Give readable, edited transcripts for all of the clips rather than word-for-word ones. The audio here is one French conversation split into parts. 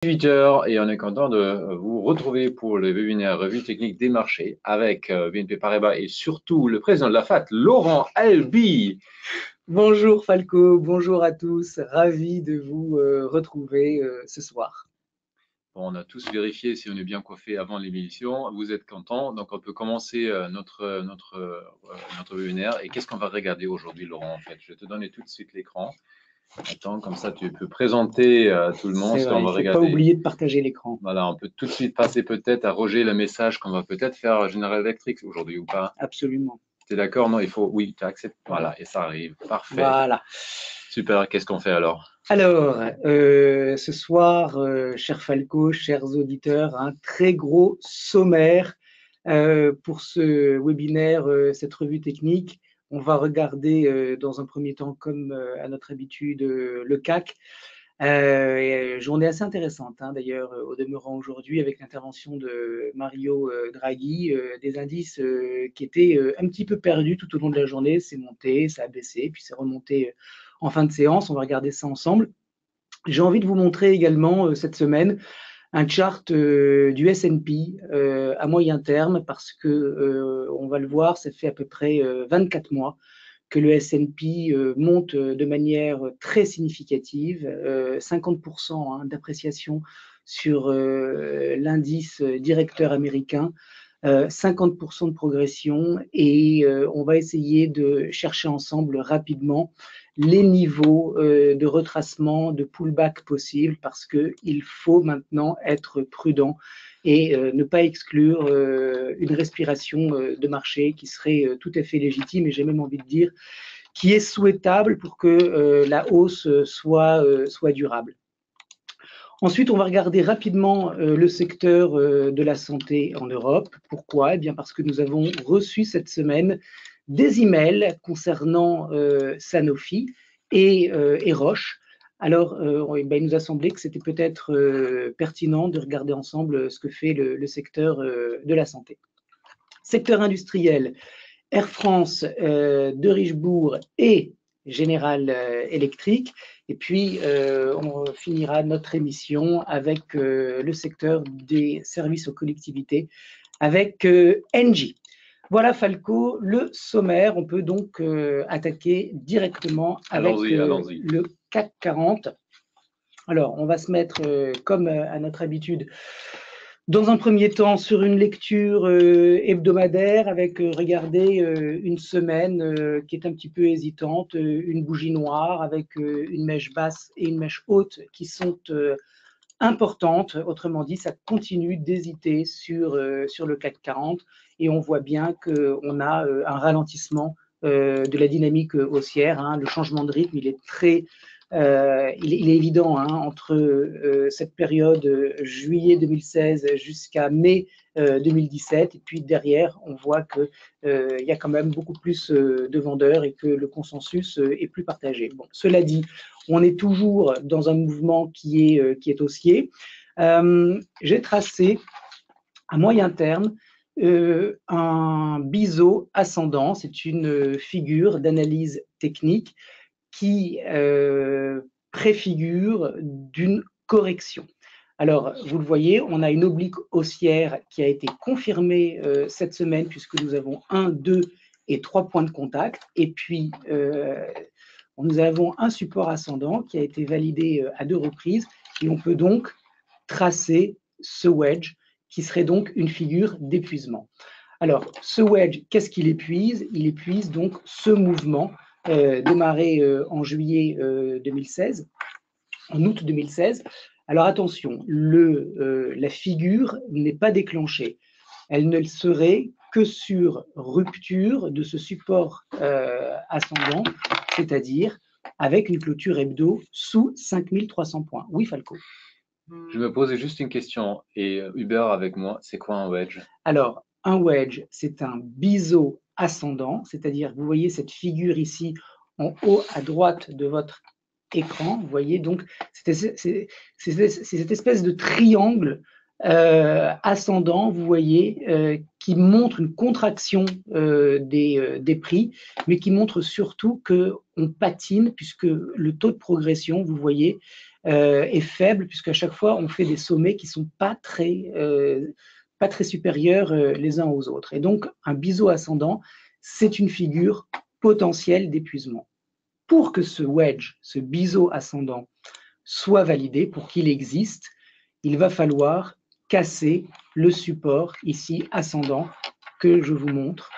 18 h et on est content de vous retrouver pour le webinaire Revue technique des marchés avec BNP Paribas et surtout le président de la FAT, Laurent Albi. Bonjour Falco, bonjour à tous, ravi de vous retrouver ce soir. Bon, on a tous vérifié si on est bien coiffé avant l'émission. Vous êtes contents, donc on peut commencer notre webinaire. Et qu'est-ce qu'on va regarder aujourd'hui, Laurent, en fait? Je vais te donner tout de suite l'écran. Attends, comme ça tu peux présenter tout le monde C'est ce qu'on vrai, il va ne faut pas regarder. oublier de partager l'écran. Voilà, on peut tout de suite passer peut-être à Roger le message qu'on va peut-être faire General Electric aujourd'hui ou pas. Absolument. Tu es d'accord? Non, il faut. Oui, tu acceptes. Voilà, et ça arrive. Parfait. Voilà. Super, qu'est-ce qu'on fait alors? Alors, ce soir, cher Falco, chers auditeurs, un très gros sommaire pour ce webinaire, cette revue technique. On va regarder dans un premier temps, comme à notre habitude, le CAC. Journée assez intéressante, hein, d'ailleurs, au demeurant aujourd'hui, avec l'intervention de Mario Draghi, des indices qui étaient un petit peu perdus tout au long de la journée. C'est monté, ça a baissé, puis c'est remonté en fin de séance. On va regarder ça ensemble. J'ai envie de vous montrer également cette semaine un chart du S&P à moyen terme, parce que on va le voir, ça fait à peu près 24 mois que le S&P monte de manière très significative, 50% d'appréciation sur l'indice directeur américain, 50% de progression, et on va essayer de chercher ensemble rapidement les niveaux de retracement, de pullback possibles, parce qu'il faut maintenant être prudent et ne pas exclure une respiration de marché qui serait tout à fait légitime, et j'ai même envie de dire qui est souhaitable pour que la hausse soit durable. Ensuite, on va regarder rapidement le secteur de la santé en Europe. Pourquoi? Eh bien parce que nous avons reçu cette semaine des emails concernant Sanofi et Roche. Alors, il nous a semblé que c'était peut-être pertinent de regarder ensemble ce que fait le secteur de la santé. Secteur industriel, Air France, de Richebourg et General Electric. Et puis, on finira notre émission avec le secteur des services aux collectivités, avec Engie. Voilà, Falco, le sommaire. On peut donc attaquer directement avec le CAC 40. Alors, on va se mettre, comme à notre habitude, dans un premier temps, sur une lecture hebdomadaire, avec regardez une semaine qui est un petit peu hésitante, une bougie noire avec une mèche basse et une mèche haute qui sont importantes. Autrement dit, ça continue d'hésiter sur le CAC 40, et on voit bien qu'on a un ralentissement de la dynamique haussière, hein. Le changement de rythme, il est très il est évident, hein, entre cette période juillet 2016 jusqu'à mai 2017, et puis derrière, on voit qu'il y a quand même beaucoup plus de vendeurs et que le consensus est plus partagé. Bon, cela dit, on est toujours dans un mouvement qui est haussier. J'ai tracé à moyen terme un biseau ascendant. C'est une figure d'analyse technique qui préfigure d'une correction. Alors, vous le voyez, on a une oblique haussière qui a été confirmée cette semaine, puisque nous avons 1, 2 et 3 points de contact. Et puis, nous avons un support ascendant qui a été validé à 2 reprises. Et on peut donc tracer ce wedge, qui serait donc une figure d'épuisement. Alors, ce wedge, qu'est-ce qu'il épuise? Il épuise donc ce mouvement démarré en juillet 2016, en août 2016. Alors attention, la figure n'est pas déclenchée. Elle ne le serait que sur rupture de ce support ascendant, c'est-à-dire avec une clôture hebdo sous 5300 points. Oui, Falco? Je me posais juste une question. Et Uber avec moi, c'est quoi un wedge? Alors, un wedge, c'est un biseau ascendant, c'est-à-dire, vous voyez cette figure ici en haut à droite de votre écran, vous voyez, donc c'est cette espèce de triangle ascendant, vous voyez, qui montre une contraction des prix, mais qui montre surtout qu'on patine, puisque le taux de progression, vous voyez, est faible, puisqu'à chaque fois, on fait des sommets qui ne sont pas très supérieurs les uns aux autres. Et donc, un biseau ascendant, c'est une figure potentielle d'épuisement. Pour que ce wedge, ce biseau ascendant, soit validé, pour qu'il existe, il va falloir casser le support ici ascendant que je vous montre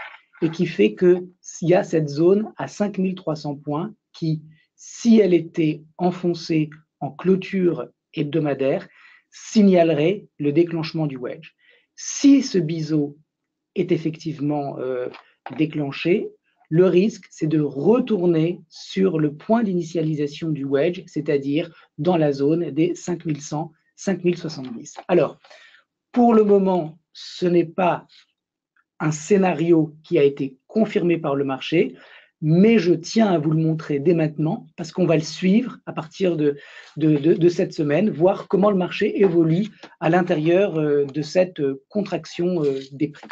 et qui fait qu'il y a cette zone à 5300 points qui, si elle était enfoncée en clôture hebdomadaire, signalerait le déclenchement du wedge. Si ce biseau est effectivement déclenché, le risque, c'est de retourner sur le point d'initialisation du wedge, c'est-à-dire dans la zone des 5100, 5070. Alors, pour le moment, ce n'est pas un scénario qui a été confirmé par le marché, mais je tiens à vous le montrer dès maintenant, parce qu'on va le suivre à partir de cette semaine, voir comment le marché évolue à l'intérieur de cette contraction des prix.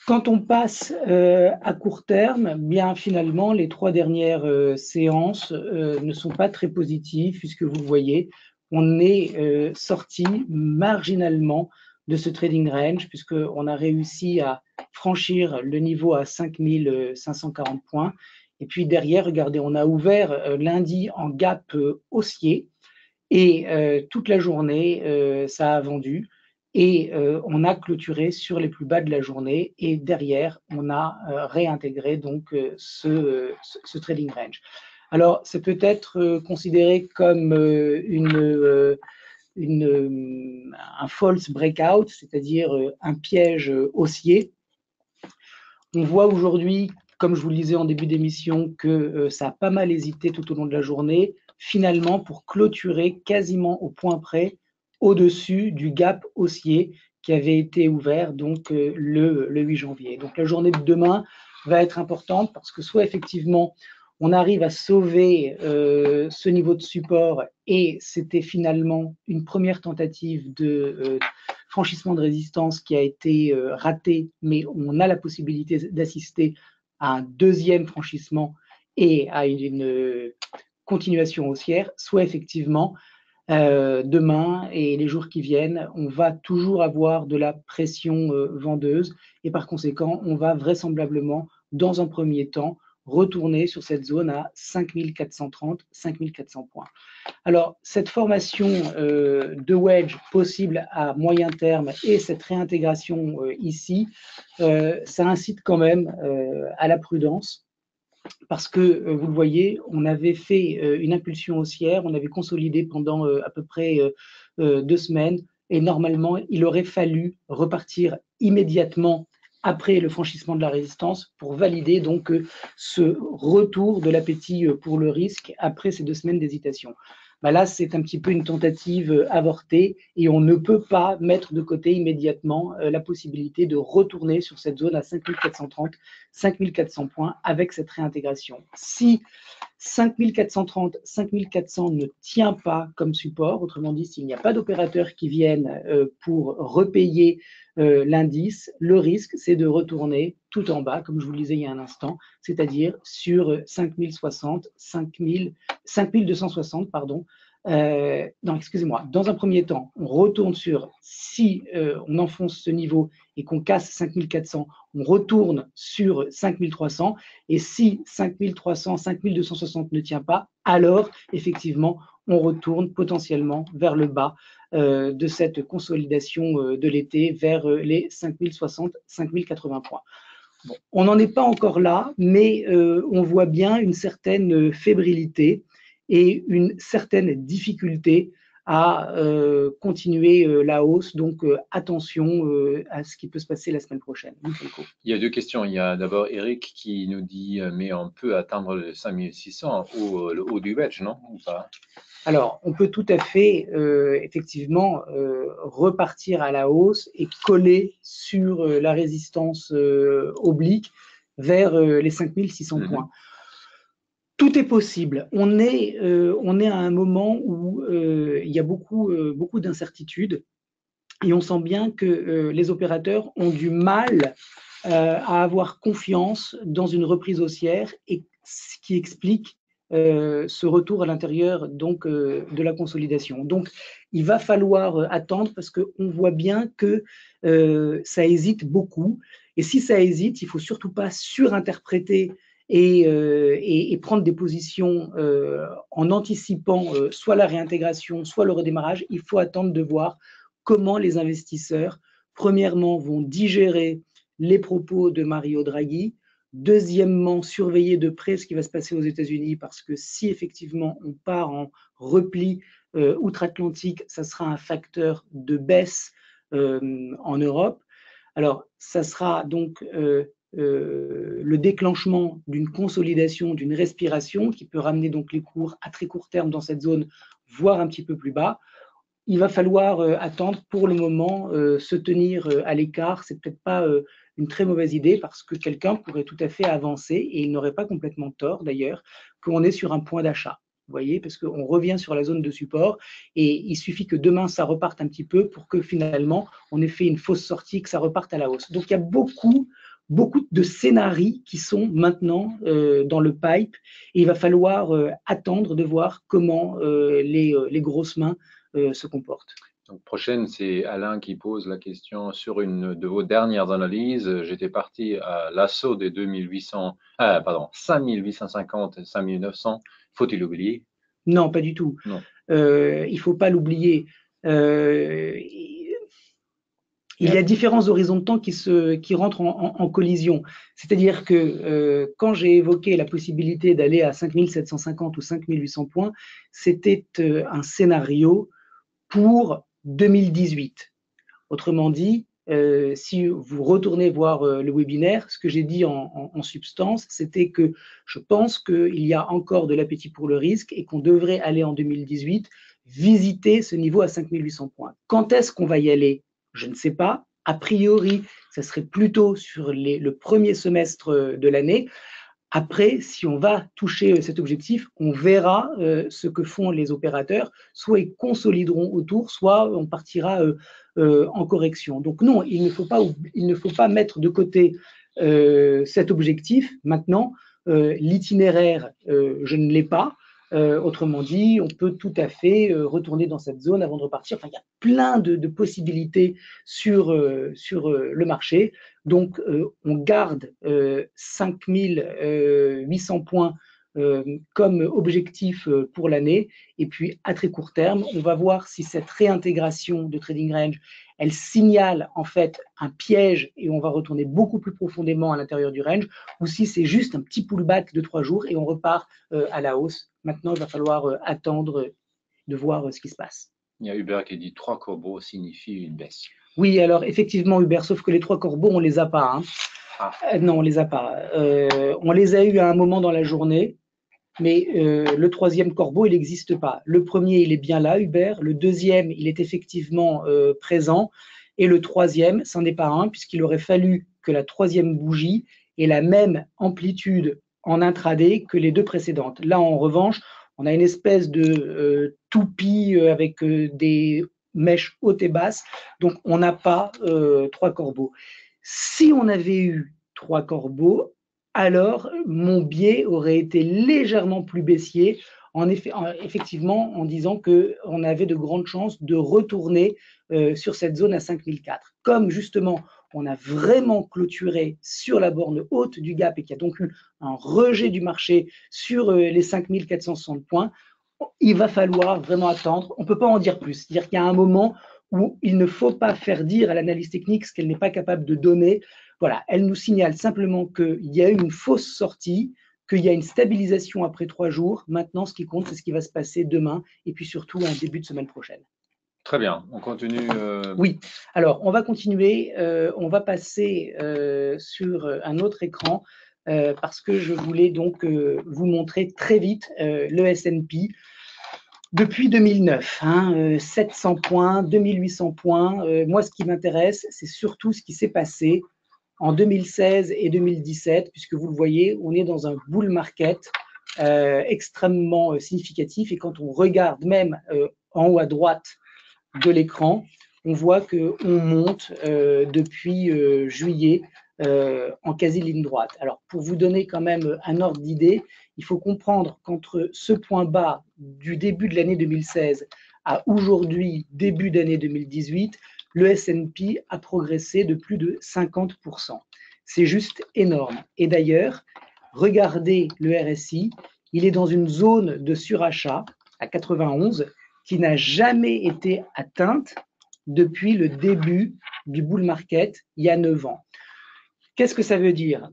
Quand on passe à court terme, bien finalement, les 3 dernières séances ne sont pas très positives, puisque vous voyez, on est sorti marginalement de ce trading range, puisqu'on a réussi à franchir le niveau à 5540 points. Et puis derrière, regardez, on a ouvert lundi en gap haussier, et toute la journée, ça a vendu. Et on a clôturé sur les plus bas de la journée et derrière, on a réintégré donc ce trading range. Alors, c'est peut-être considéré comme un false breakout, c'est-à-dire un piège haussier. On voit aujourd'hui, comme je vous le disais en début d'émission, que ça a pas mal hésité tout au long de la journée, finalement pour clôturer quasiment au point près au-dessus du gap haussier qui avait été ouvert donc le 8 janvier. Donc la journée de demain va être importante parce que soit effectivement on arrive à sauver ce niveau de support et c'était finalement une première tentative de franchissement de résistance qui a été ratée, mais on a la possibilité d'assister à un deuxième franchissement et à une continuation haussière, soit effectivement demain et les jours qui viennent, on va toujours avoir de la pression vendeuse et par conséquent, on va vraisemblablement, dans un premier temps, retourner sur cette zone à 5430, 5400 points. Alors, cette formation de wedge possible à moyen terme et cette réintégration ici, ça incite quand même à la prudence. Parce que, vous le voyez, on avait fait une impulsion haussière, on avait consolidé pendant à peu près 2 semaines, et normalement, il aurait fallu repartir immédiatement après le franchissement de la résistance pour valider donc ce retour de l'appétit pour le risque après ces 2 semaines d'hésitation. Bah là, c'est un petit peu une tentative avortée et on ne peut pas mettre de côté immédiatement la possibilité de retourner sur cette zone à 5430, 5400 points avec cette réintégration. Si 5430, 5400 ne tient pas comme support, autrement dit, s'il n'y a pas d'opérateurs qui viennent pour repayer l'indice, le risque, c'est de retourner tout en bas, comme je vous le disais il y a un instant, c'est-à-dire sur 5060, 5260, pardon. Non, excusez-moi. Dans un premier temps, on retourne sur, si on enfonce ce niveau et qu'on casse 5400, on retourne sur 5300. Et si 5300, 5260 ne tient pas, alors effectivement, on retourne potentiellement vers le bas de cette consolidation de l'été vers les 5060, 5080 points. Bon, on n'en est pas encore là, mais on voit bien une certaine fébrilité et une certaine difficulté à continuer la hausse. Donc, attention à ce qui peut se passer la semaine prochaine. Il y a 2 questions. Il y a d'abord Eric qui nous dit mais on peut atteindre le 5600 ou le haut du wedge, non, ou pas? Alors, on peut tout à fait effectivement repartir à la hausse et coller sur la résistance oblique vers les 5600 points. Tout est possible. On est à un moment où il y a beaucoup d'incertitudes et on sent bien que les opérateurs ont du mal à avoir confiance dans une reprise haussière et ce qui explique ce retour à l'intérieur donc de la consolidation. Donc, il va falloir attendre parce qu'on voit bien que ça hésite beaucoup. Et si ça hésite, il ne faut surtout pas surinterpréter et prendre des positions en anticipant soit la réintégration, soit le redémarrage. Il faut attendre de voir comment les investisseurs, premièrement, vont digérer les propos de Mario Draghi. Deuxièmement, surveiller de près ce qui va se passer aux États-Unis parce que si effectivement on part en repli outre-Atlantique, ça sera un facteur de baisse en Europe. Alors, ça sera donc le déclenchement d'une consolidation, d'une respiration qui peut ramener donc les cours à très court terme dans cette zone, voire un petit peu plus bas. Il va falloir attendre pour le moment, se tenir à l'écart. C'est peut-être pas une très mauvaise idée parce que quelqu'un pourrait tout à fait avancer et il n'aurait pas complètement tort d'ailleurs qu'on est sur un point d'achat. Vous voyez, parce qu'on revient sur la zone de support et il suffit que demain ça reparte un petit peu pour que finalement on ait fait une fausse sortie, que ça reparte à la hausse. Donc il y a beaucoup de scénarios qui sont maintenant dans le pipe et il va falloir attendre de voir comment les grosses mains se comportent. Donc, prochaine, c'est Alain qui pose la question sur une de vos dernières analyses. J'étais parti à l'assaut des 5850 et 5900. Faut-il oublier? Non, pas du tout. Non. Il ne faut pas l'oublier. Il y a différents horizons de temps qui rentrent en collision. C'est-à-dire que quand j'ai évoqué la possibilité d'aller à 5750 ou 5800 points, c'était un scénario pour 2018. Autrement dit, si vous retournez voir le webinaire, ce que j'ai dit en substance, c'était que je pense qu'il y a encore de l'appétit pour le risque et qu'on devrait aller en 2018 visiter ce niveau à 5800 points. Quand est-ce qu'on va y aller? Je ne sais pas. A priori, ça serait plutôt sur le premier semestre de l'année. Après, si on va toucher cet objectif, on verra ce que font les opérateurs. Soit ils consolideront autour, soit on partira en correction. Donc non, il ne faut pas mettre de côté cet objectif. Maintenant, l'itinéraire, je ne l'ai pas. Autrement dit, on peut tout à fait retourner dans cette zone avant de repartir. Enfin, il y a plein de possibilités sur le marché. Donc, on garde 5800 points comme objectif pour l'année. Et puis, à très court terme, on va voir si cette réintégration de Trading Range, elle signale en fait un piège et on va retourner beaucoup plus profondément à l'intérieur du range, ou si c'est juste un petit pullback de 3 jours et on repart à la hausse. Maintenant, il va falloir attendre de voir ce qui se passe. Il y a Hubert qui dit 3 corbeaux signifie une baisse. Oui, alors effectivement, Hubert, sauf que les 3 corbeaux, on ne les a pas. Hein. Non, on ne les a pas. On les a eus à un moment dans la journée, mais le 3e corbeau, il n'existe pas. Le premier, il est bien là, Hubert. Le 2e, il est effectivement présent. Et le 3e, c'en est pas un, puisqu'il aurait fallu que la 3e bougie ait la même amplitude en intraday que les 2 précédentes. Là, en revanche, on a une espèce de toupie avec des mèches hautes et basses. Donc, on n'a pas 3 corbeaux. Si on avait eu 3 corbeaux, alors mon biais aurait été légèrement plus baissier, effectivement en disant qu'on avait de grandes chances de retourner sur cette zone à 5004. Comme justement on a vraiment clôturé sur la borne haute du gap et qu'il y a donc eu un rejet du marché sur les 5460 points, il va falloir vraiment attendre. On ne peut pas en dire plus. C'est-à-dire qu'il y a un moment où il ne faut pas faire dire à l'analyse technique ce qu'elle n'est pas capable de donner. Voilà, elle nous signale simplement qu'il y a eu une fausse sortie, qu'il y a une stabilisation après 3 jours. Maintenant, ce qui compte, c'est ce qui va se passer demain et puis surtout en début de semaine prochaine. Très bien, on continue. Oui, alors on va continuer. On va passer sur un autre écran parce que je voulais donc vous montrer très vite le S&P. Depuis 2009, 700 points, 2800 points. Moi, ce qui m'intéresse, c'est surtout ce qui s'est passé en 2016 et 2017, puisque vous le voyez, on est dans un bull market extrêmement significatif. Et quand on regarde même en haut à droite de l'écran, on voit qu'on monte depuis juillet en quasi ligne droite. Alors, pour vous donner quand même un ordre d'idée, il faut comprendre qu'entre ce point bas du début de l'année 2016 à aujourd'hui, début d'année 2018, le S&P a progressé de plus de 50%. C'est juste énorme. Et d'ailleurs, regardez le RSI, il est dans une zone de surachat à 91 qui n'a jamais été atteinte depuis le début du bull market il y a 9 ans. Qu'est-ce que ça veut dire?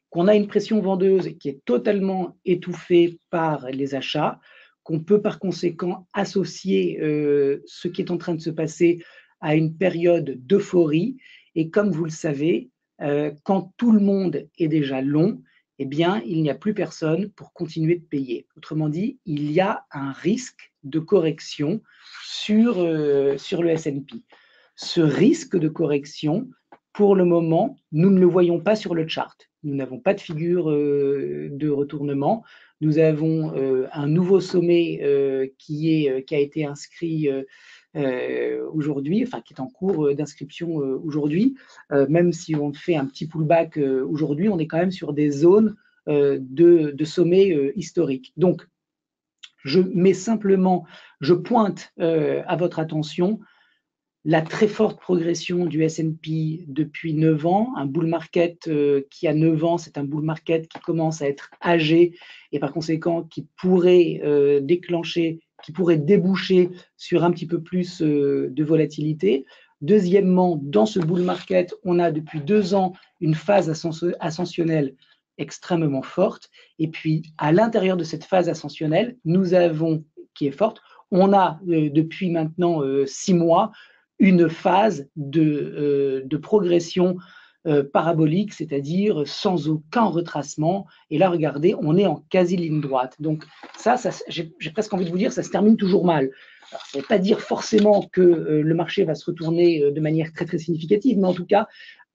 Qu'on a une pression vendeuse qui est totalement étouffée par les achats, qu'on peut par conséquent associer ce qui est en train de se passer à une période d'euphorie. Et comme vous le savez, quand tout le monde est déjà long, eh bien, il n'y a plus personne pour continuer de payer. Autrement dit, il y a un risque de correction sur le S&P. Ce risque de correction, pour le moment, nous ne le voyons pas sur le chart. Nous n'avons pas de figure de retournement. Nous avons un nouveau sommet qui a été inscrit aujourd'hui, enfin qui est en cours d'inscription aujourd'hui. Même si on fait un petit pullback aujourd'hui, on est quand même sur des zones de sommets historiques. Donc, je pointe à votre attention la très forte progression du S&P depuis 9 ans, un bull market qui a 9 ans, c'est un bull market qui commence à être âgé et par conséquent qui pourrait déclencher, qui pourrait déboucher sur un petit peu plus de volatilité. Deuxièmement, dans ce bull market, on a depuis 2 ans une phase ascensionnelle extrêmement forte. Et puis, à l'intérieur de cette phase ascensionnelle, qui est forte, on a depuis maintenant 6 mois une phase de progression parabolique, c'est-à-dire sans aucun retracement. Et là, regardez, on est en quasi-ligne droite. Donc ça j'ai presque envie de vous dire, ça se termine toujours mal. Alors, ça ne veut pas dire forcément que le marché va se retourner de manière très, très significative, mais en tout cas,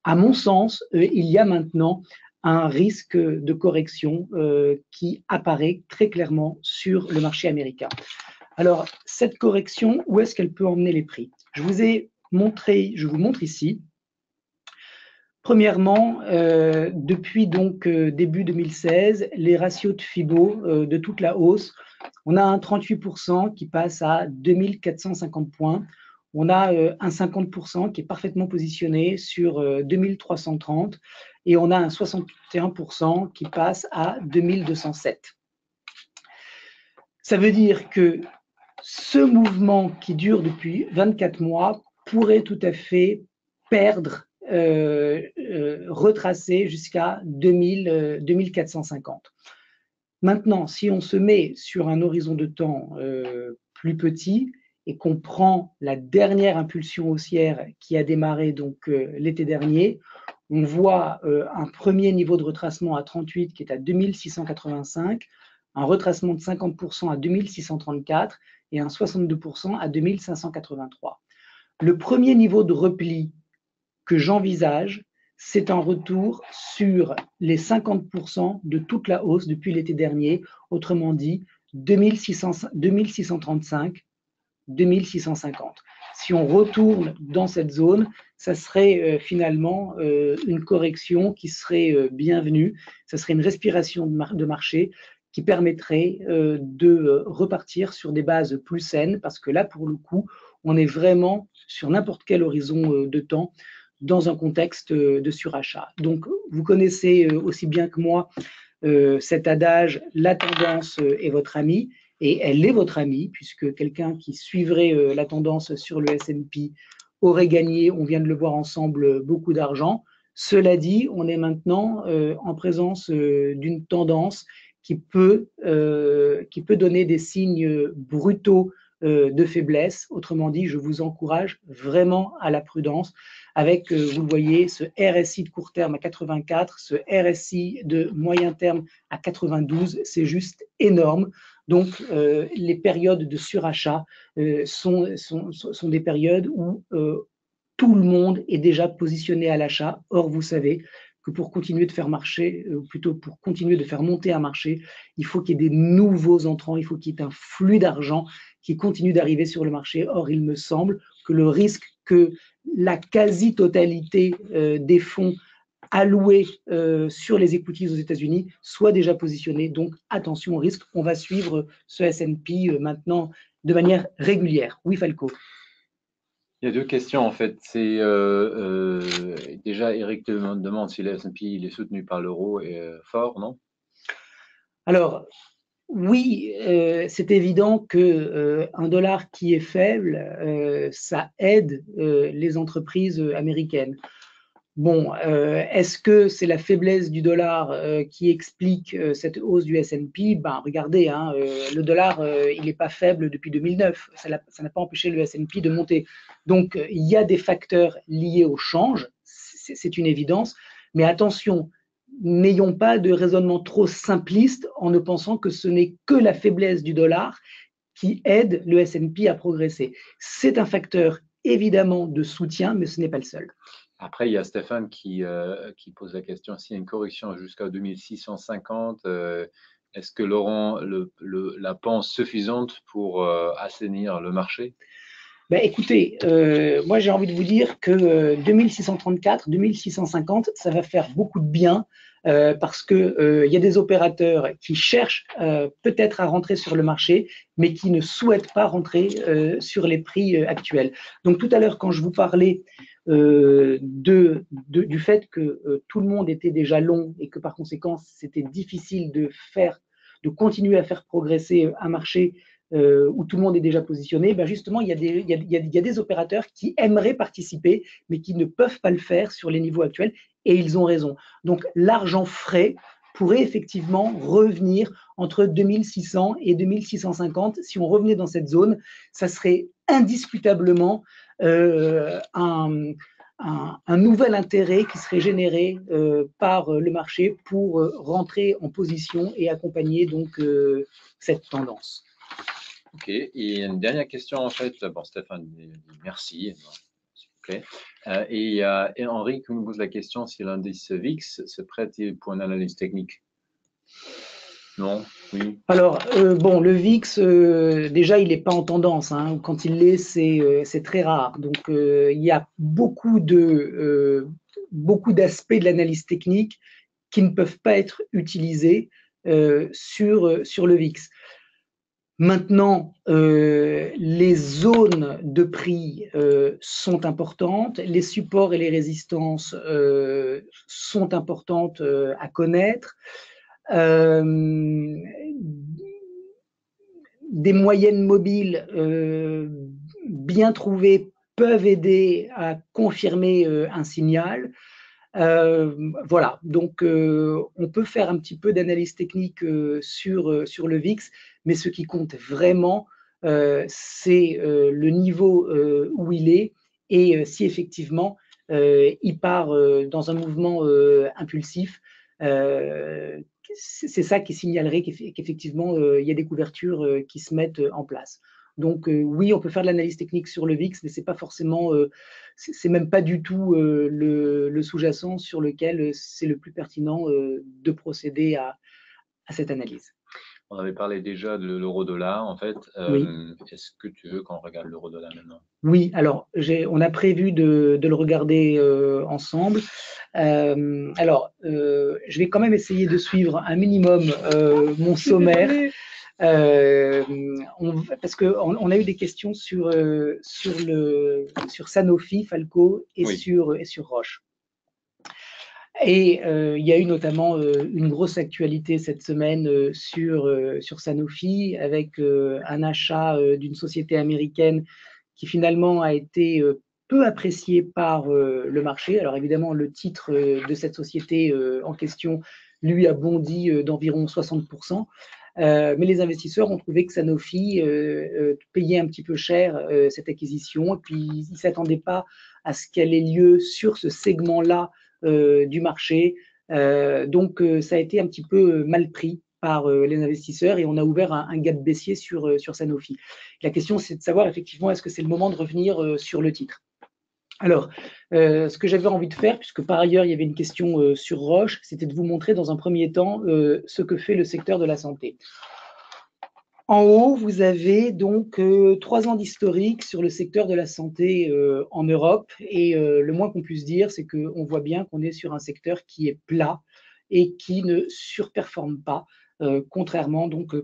à mon sens, il y a maintenant un risque de correction qui apparaît très clairement sur le marché américain. Alors, cette correction, où est-ce qu'elle peut emmener les prix? Je vous montre ici. Premièrement, depuis donc début 2016, les ratios de Fibo de toute la hausse, on a un 38% qui passe à 2450 points. On a un 50% qui est parfaitement positionné sur 2330 et on a un 61% qui passe à 2207. Ça veut dire que ce mouvement qui dure depuis 24 mois pourrait tout à fait retracer jusqu'à 2450. Maintenant, si on se met sur un horizon de temps plus petit et qu'on prend la dernière impulsion haussière qui a démarré donc l'été dernier, on voit un premier niveau de retracement à 38 qui est à 2685, un retracement de 50% à 2634 et un 62% à 2583. Le premier niveau de repli que j'envisage, c'est un retour sur les 50% de toute la hausse depuis l'été dernier, autrement dit 2635, 2650. Si on retourne dans cette zone, ça serait finalement une correction qui serait bienvenue, ça serait une respiration de marché qui permettrait de repartir sur des bases plus saines, parce que là, pour le coup, on est vraiment sur n'importe quel horizon de temps dans un contexte de surachat. Donc, vous connaissez aussi bien que moi cet adage, la tendance est votre amie, et elle est votre amie, puisque quelqu'un qui suivrait la tendance sur le S&P aurait gagné, on vient de le voir ensemble, beaucoup d'argent. Cela dit, on est maintenant en présence d'une tendance qui peut donner des signes brutaux de faiblesse. Autrement dit, je vous encourage vraiment à la prudence avec, vous le voyez, ce RSI de court terme à 84, ce RSI de moyen terme à 92, c'est juste énorme. Donc, les périodes de surachat sont des périodes où tout le monde est déjà positionné à l'achat. Or, vous savez que pour continuer de faire marcher, ou plutôt pour continuer de faire monter un marché, il faut qu'il y ait des nouveaux entrants, il faut qu'il y ait un flux d'argent qui continue d'arriver sur le marché. Or, il me semble que le risque que la quasi-totalité des fonds alloués sur les equities aux États-Unis soient déjà positionnés. Donc, attention au risque. On va suivre ce S&P maintenant de manière régulière. Oui, Falco. Il y a deux questions en fait. C'est déjà Eric demande si le S&P il est soutenu par l'euro et fort, non? Alors, oui, c'est évident que un dollar qui est faible, ça aide les entreprises américaines. Bon, est-ce que c'est la faiblesse du dollar qui explique cette hausse du S&P? Ben, regardez, hein, le dollar, il n'est pas faible depuis 2009. Ça n'a pas empêché le S&P de monter. Donc, il y a des facteurs liés au change, c'est une évidence. Mais attention, n'ayons pas de raisonnement trop simpliste en ne pensant que ce n'est que la faiblesse du dollar qui aide le S&P à progresser. C'est un facteur évidemment de soutien, mais ce n'est pas le seul. Après, il y a Stéphane qui pose la question s'il y a une correction jusqu'à 2650, est-ce que Laurent la pense suffisante pour assainir le marché? Ben, écoutez, moi j'ai envie de vous dire que 2634, 2650, ça va faire beaucoup de bien parce que y a des opérateurs qui cherchent peut-être à rentrer sur le marché, mais qui ne souhaitent pas rentrer sur les prix actuels. Donc tout à l'heure, quand je vous parlais du fait que tout le monde était déjà long et que par conséquent c'était difficile de continuer à faire progresser un marché où tout le monde est déjà positionné, ben justement, il y a des opérateurs qui aimeraient participer, mais qui ne peuvent pas le faire sur les niveaux actuels, et ils ont raison. Donc, l'argent frais pourrait effectivement revenir entre 2600 et 2650. Si on revenait dans cette zone, ça serait indiscutablement un nouvel intérêt qui serait généré par le marché pour rentrer en position et accompagner donc cette tendance. Ok, et une dernière question en fait. Bon, Stéphane dit merci, s'il vous plaît. Et il y a Henri qui nous pose la question si l'indice VIX se prête pour une analyse technique. Non? Oui. Alors, bon, le VIX, déjà, il n'est pas en tendance, hein. Quand il l'est, c'est très rare. Donc, il y a beaucoup d'aspects de l'analyse technique qui ne peuvent pas être utilisés sur le VIX. Maintenant, les zones de prix sont importantes, les supports et les résistances sont importantes à connaître. Des moyennes mobiles bien trouvées peuvent aider à confirmer un signal. Voilà, donc on peut faire un petit peu d'analyse technique sur le VIX, mais ce qui compte vraiment, c'est le niveau où il est et si effectivement il part dans un mouvement impulsif, c'est ça qui signalerait qu'effectivement il y a des couvertures qui se mettent en place. Donc oui, on peut faire de l'analyse technique sur le VIX, mais c'est pas forcément, c'est même pas du tout le sous-jacent sur lequel c'est le plus pertinent de procéder à cette analyse. On avait parlé déjà de l'euro-dollar en fait. Oui. Est-ce que tu veux qu'on regarde l'euro-dollar maintenant? Oui, alors on a prévu de le regarder ensemble. Alors, je vais quand même essayer de suivre un minimum mon sommaire. Parce qu'on a eu des questions sur Sanofi, Falco et, Oui. sur Roche. Et il y a eu notamment une grosse actualité cette semaine sur Sanofi avec un achat d'une société américaine qui finalement a été peu apprécié par le marché. Alors évidemment, le titre de cette société en question, lui, a bondi d'environ 60%. Mais les investisseurs ont trouvé que Sanofi payait un petit peu cher cette acquisition, et puis ils ne s'attendaient pas à ce qu'elle ait lieu sur ce segment-là du marché. Donc ça a été un petit peu mal pris par les investisseurs et on a ouvert un gap baissier sur Sanofi. La question, c'est de savoir effectivement est-ce que c'est le moment de revenir sur le titre. Alors, ce que j'avais envie de faire, puisque par ailleurs il y avait une question sur Roche, c'était de vous montrer dans un premier temps ce que fait le secteur de la santé. En haut, vous avez donc 3 ans d'historique sur le secteur de la santé en Europe. Et le moins qu'on puisse dire, c'est qu'on voit bien qu'on est sur un secteur qui est plat et qui ne surperforme pas, contrairement donc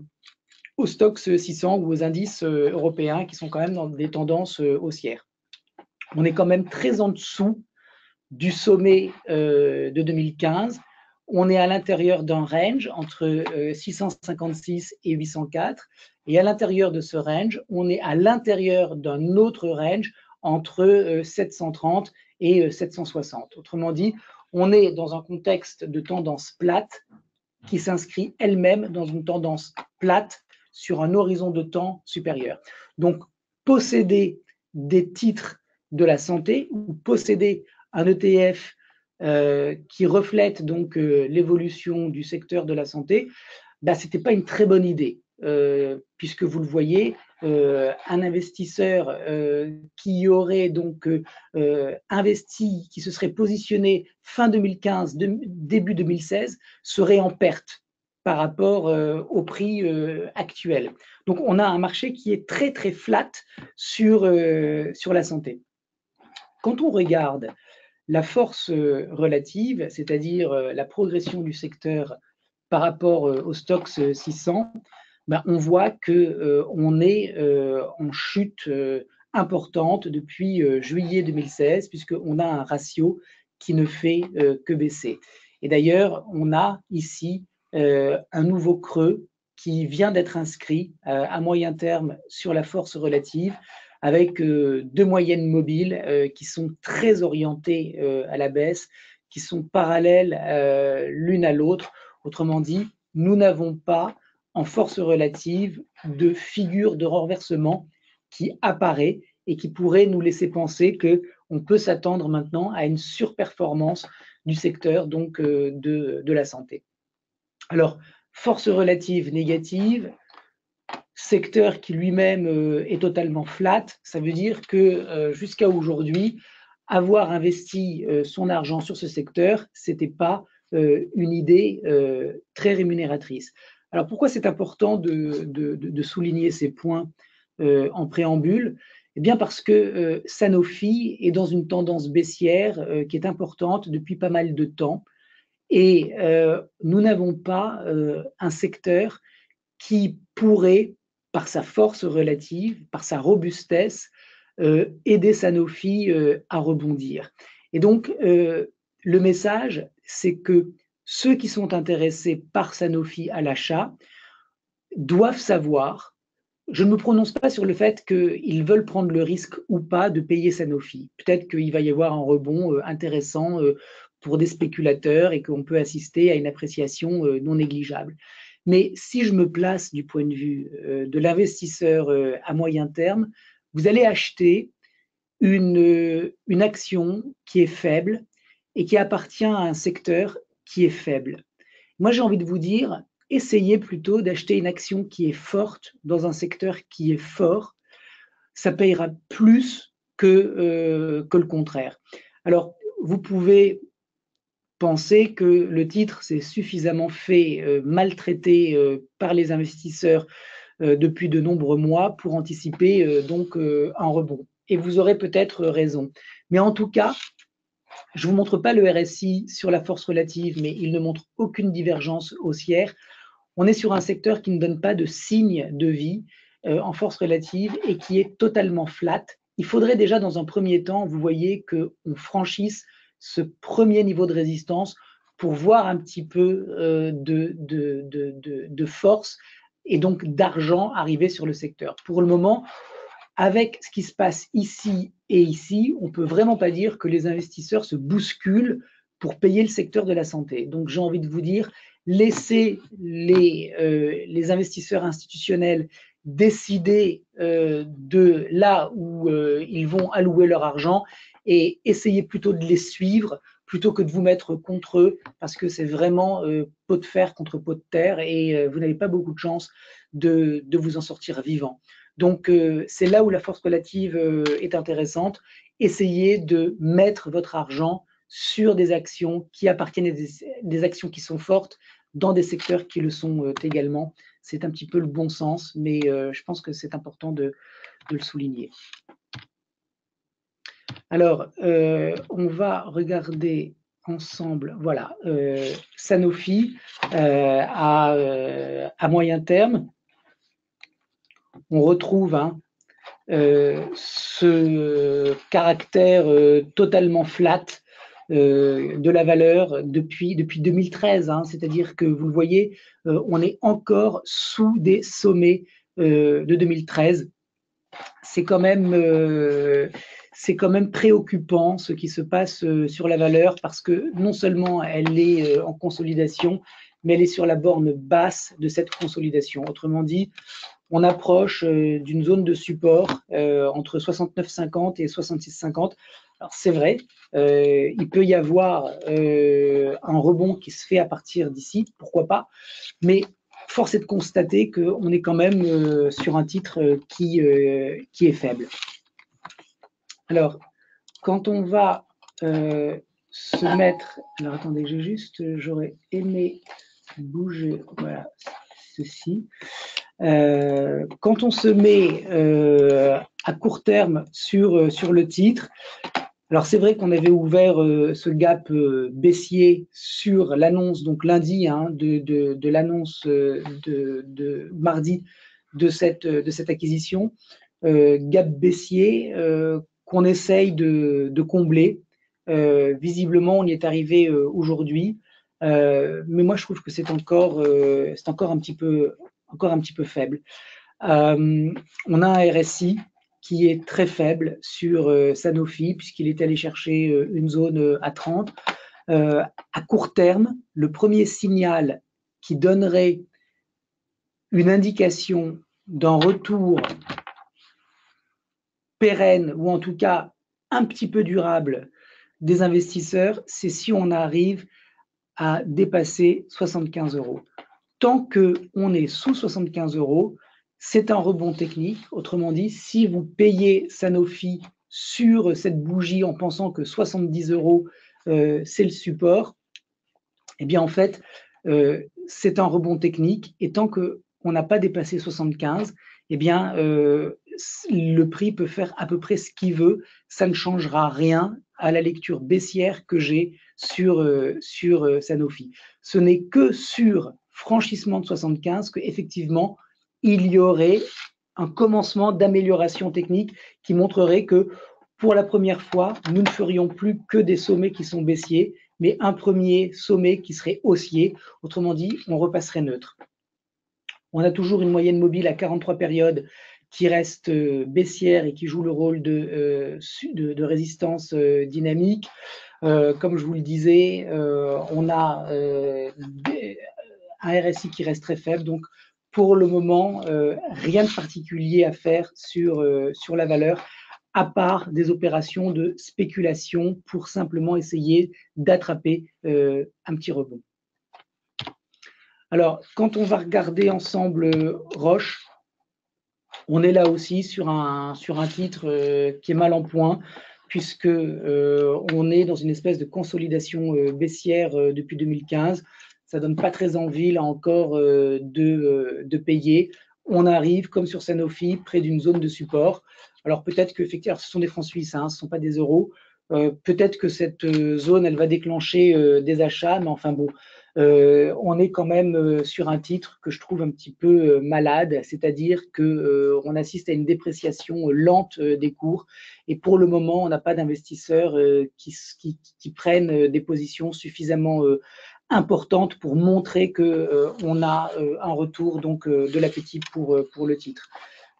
aux stocks 600 ou aux indices européens qui sont quand même dans des tendances haussières. On est quand même très en dessous du sommet de 2015. On est à l'intérieur d'un range entre 656 et 804. Et à l'intérieur de ce range, on est à l'intérieur d'un autre range entre 730 et 760. Autrement dit, on est dans un contexte de tendance plate qui s'inscrit elle-même dans une tendance plate sur un horizon de temps supérieur. Donc, posséder des titres de la santé ou posséder un ETF qui reflète donc l'évolution du secteur de la santé, bah, ce n'était pas une très bonne idée, puisque vous le voyez, un investisseur qui aurait donc investi, qui se serait positionné fin 2015, début 2016, serait en perte par rapport au prix actuel. Donc on a un marché qui est très très flat sur la santé. Quand on regarde la force relative, c'est-à-dire la progression du secteur par rapport au Stoxx 600, ben, on voit qu'on est en chute importante depuis juillet 2016, puisqu'on a un ratio qui ne fait que baisser. Et d'ailleurs, on a ici un nouveau creux qui vient d'être inscrit à moyen terme sur la force relative, avec deux moyennes mobiles qui sont très orientées à la baisse, qui sont parallèles l'une à l'autre. Autrement dit, nous n'avons pas en force relative de figure de renversement qui apparaît et qui pourrait nous laisser penser qu'on peut s'attendre maintenant à une surperformance du secteur donc, de la santé. Alors, force relative négative, secteur qui lui-même est totalement flat, ça veut dire que jusqu'à aujourd'hui, avoir investi son argent sur ce secteur, ce n'était pas une idée très rémunératrice. Alors pourquoi c'est important de souligner ces points en préambule? Eh bien parce que Sanofi est dans une tendance baissière qui est importante depuis pas mal de temps et nous n'avons pas un secteur qui pourrait, par sa force relative, par sa robustesse, aider Sanofi à rebondir. Et donc, le message, c'est que ceux qui sont intéressés par Sanofi à l'achat doivent savoir, je ne me prononce pas sur le fait qu'ils veulent prendre le risque ou pas de payer Sanofi. Peut-être qu'il va y avoir un rebond intéressant pour des spéculateurs et qu'on peut assister à une appréciation non négligeable. Mais si je me place du point de vue de l'investisseur à moyen terme, vous allez acheter une action qui est faible et qui appartient à un secteur qui est faible. Moi, j'ai envie de vous dire, essayez plutôt d'acheter une action qui est forte dans un secteur qui est fort. Ça payera plus que le contraire. Alors, vous pouvez penser que le titre s'est suffisamment fait maltraiter par les investisseurs depuis de nombreux mois pour anticiper donc un rebond. Et vous aurez peut-être raison. Mais en tout cas, je ne vous montre pas le RSI sur la force relative, mais il ne montre aucune divergence haussière. On est sur un secteur qui ne donne pas de signe de vie en force relative et qui est totalement flat. Il faudrait déjà dans un premier temps, vous voyez, qu'on franchisse ce premier niveau de résistance pour voir un petit peu de force et donc d'argent arriver sur le secteur. Pour le moment, avec ce qui se passe ici et ici, on ne peut vraiment pas dire que les investisseurs se bousculent pour payer le secteur de la santé. Donc j'ai envie de vous dire, laissez les investisseurs institutionnels décider de là où ils vont allouer leur argent et essayez plutôt de les suivre plutôt que de vous mettre contre eux, parce que c'est vraiment pot de fer contre pot de terre et vous n'avez pas beaucoup de chance de vous en sortir vivant. Donc, c'est là où la force relative est intéressante. Essayez de mettre votre argent sur des actions qui appartiennent à des actions qui sont fortes dans des secteurs qui le sont également. c'est un petit peu le bon sens, mais je pense que c'est important de le souligner. Alors, on va regarder ensemble, voilà, Sanofi à moyen terme. On retrouve ce caractère totalement flat de la valeur depuis 2013, c'est-à-dire que vous le voyez, on est encore sous des sommets de 2013. C'est quand même préoccupant ce qui se passe sur la valeur parce que non seulement elle est en consolidation, mais elle est sur la borne basse de cette consolidation. Autrement dit, on approche d'une zone de support entre 69,50 et 66,50. Alors c'est vrai, il peut y avoir un rebond qui se fait à partir d'ici, pourquoi pas, mais force est de constater qu'on est quand même sur un titre qui est faible. Alors, quand on va se mettre... Alors, attendez, j'aurais aimé bouger, voilà, ceci. Quand on se met à court terme sur le titre, alors c'est vrai qu'on avait ouvert ce gap baissier sur l'annonce, donc lundi, de l'annonce de mardi de cette acquisition, gap baissier qu'on essaye de combler. Visiblement, on y est arrivé aujourd'hui, mais moi je trouve que c'est encore un petit peu faible. On a un RSI qui est très faible sur Sanofi, puisqu'il est allé chercher une zone à 30. À court terme, le premier signal qui donnerait une indication d'un retour pérenne, ou en tout cas un petit peu durable des investisseurs, c'est si on arrive à dépasser 75 €. Tant qu'on est sous 75 €, c'est un rebond technique. Autrement dit, si vous payez Sanofi sur cette bougie en pensant que 70 €, c'est le support, eh bien en fait, c'est un rebond technique. Et tant qu'on n'a pas dépassé 75, eh bien le prix peut faire à peu près ce qu'il veut. Ça ne changera rien à la lecture baissière que j'ai sur Sanofi. Ce n'est que sur franchissement de 75 qu'effectivement, il y aurait un commencement d'amélioration technique qui montrerait que pour la première fois, nous ne ferions plus que des sommets qui sont baissiers, mais un premier sommet qui serait haussier. Autrement dit, on repasserait neutre. On a toujours une moyenne mobile à 43 périodes qui reste baissière et qui joue le rôle de résistance dynamique. Comme je vous le disais, on a un RSI qui reste très faible. Donc, pour le moment, rien de particulier à faire sur la valeur, à part des opérations de spéculation pour simplement essayer d'attraper un petit rebond. Alors, quand on va regarder ensemble Roche, on est là aussi sur un titre qui est mal en point, puisque on est dans une espèce de consolidation baissière depuis 2015. Ça donne pas très envie, là encore, de payer. On arrive, comme sur Sanofi, près d'une zone de support. Alors peut-être que, effectivement, ce sont des francs suisses, ce ne sont pas des euros. Peut-être que cette zone, elle va déclencher des achats, mais enfin bon, on est quand même sur un titre que je trouve un petit peu malade, c'est-à-dire qu'on assiste à une dépréciation lente des cours, et pour le moment, on n'a pas d'investisseurs qui prennent des positions suffisamment importantes pour montrer qu'on a un retour donc, de l'appétit pour le titre.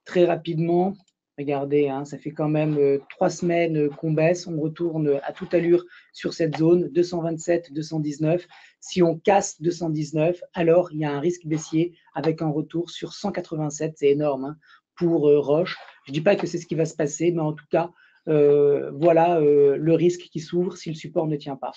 Très rapidement, regardez, ça fait quand même 3 semaines qu'on baisse, on retourne à toute allure sur cette zone, 227, 219. Si on casse 219, alors il y a un risque baissier avec un retour sur 187, c'est énorme pour Roche. Je ne dis pas que c'est ce qui va se passer, mais en tout cas, voilà le risque qui s'ouvre si le support ne tient pas.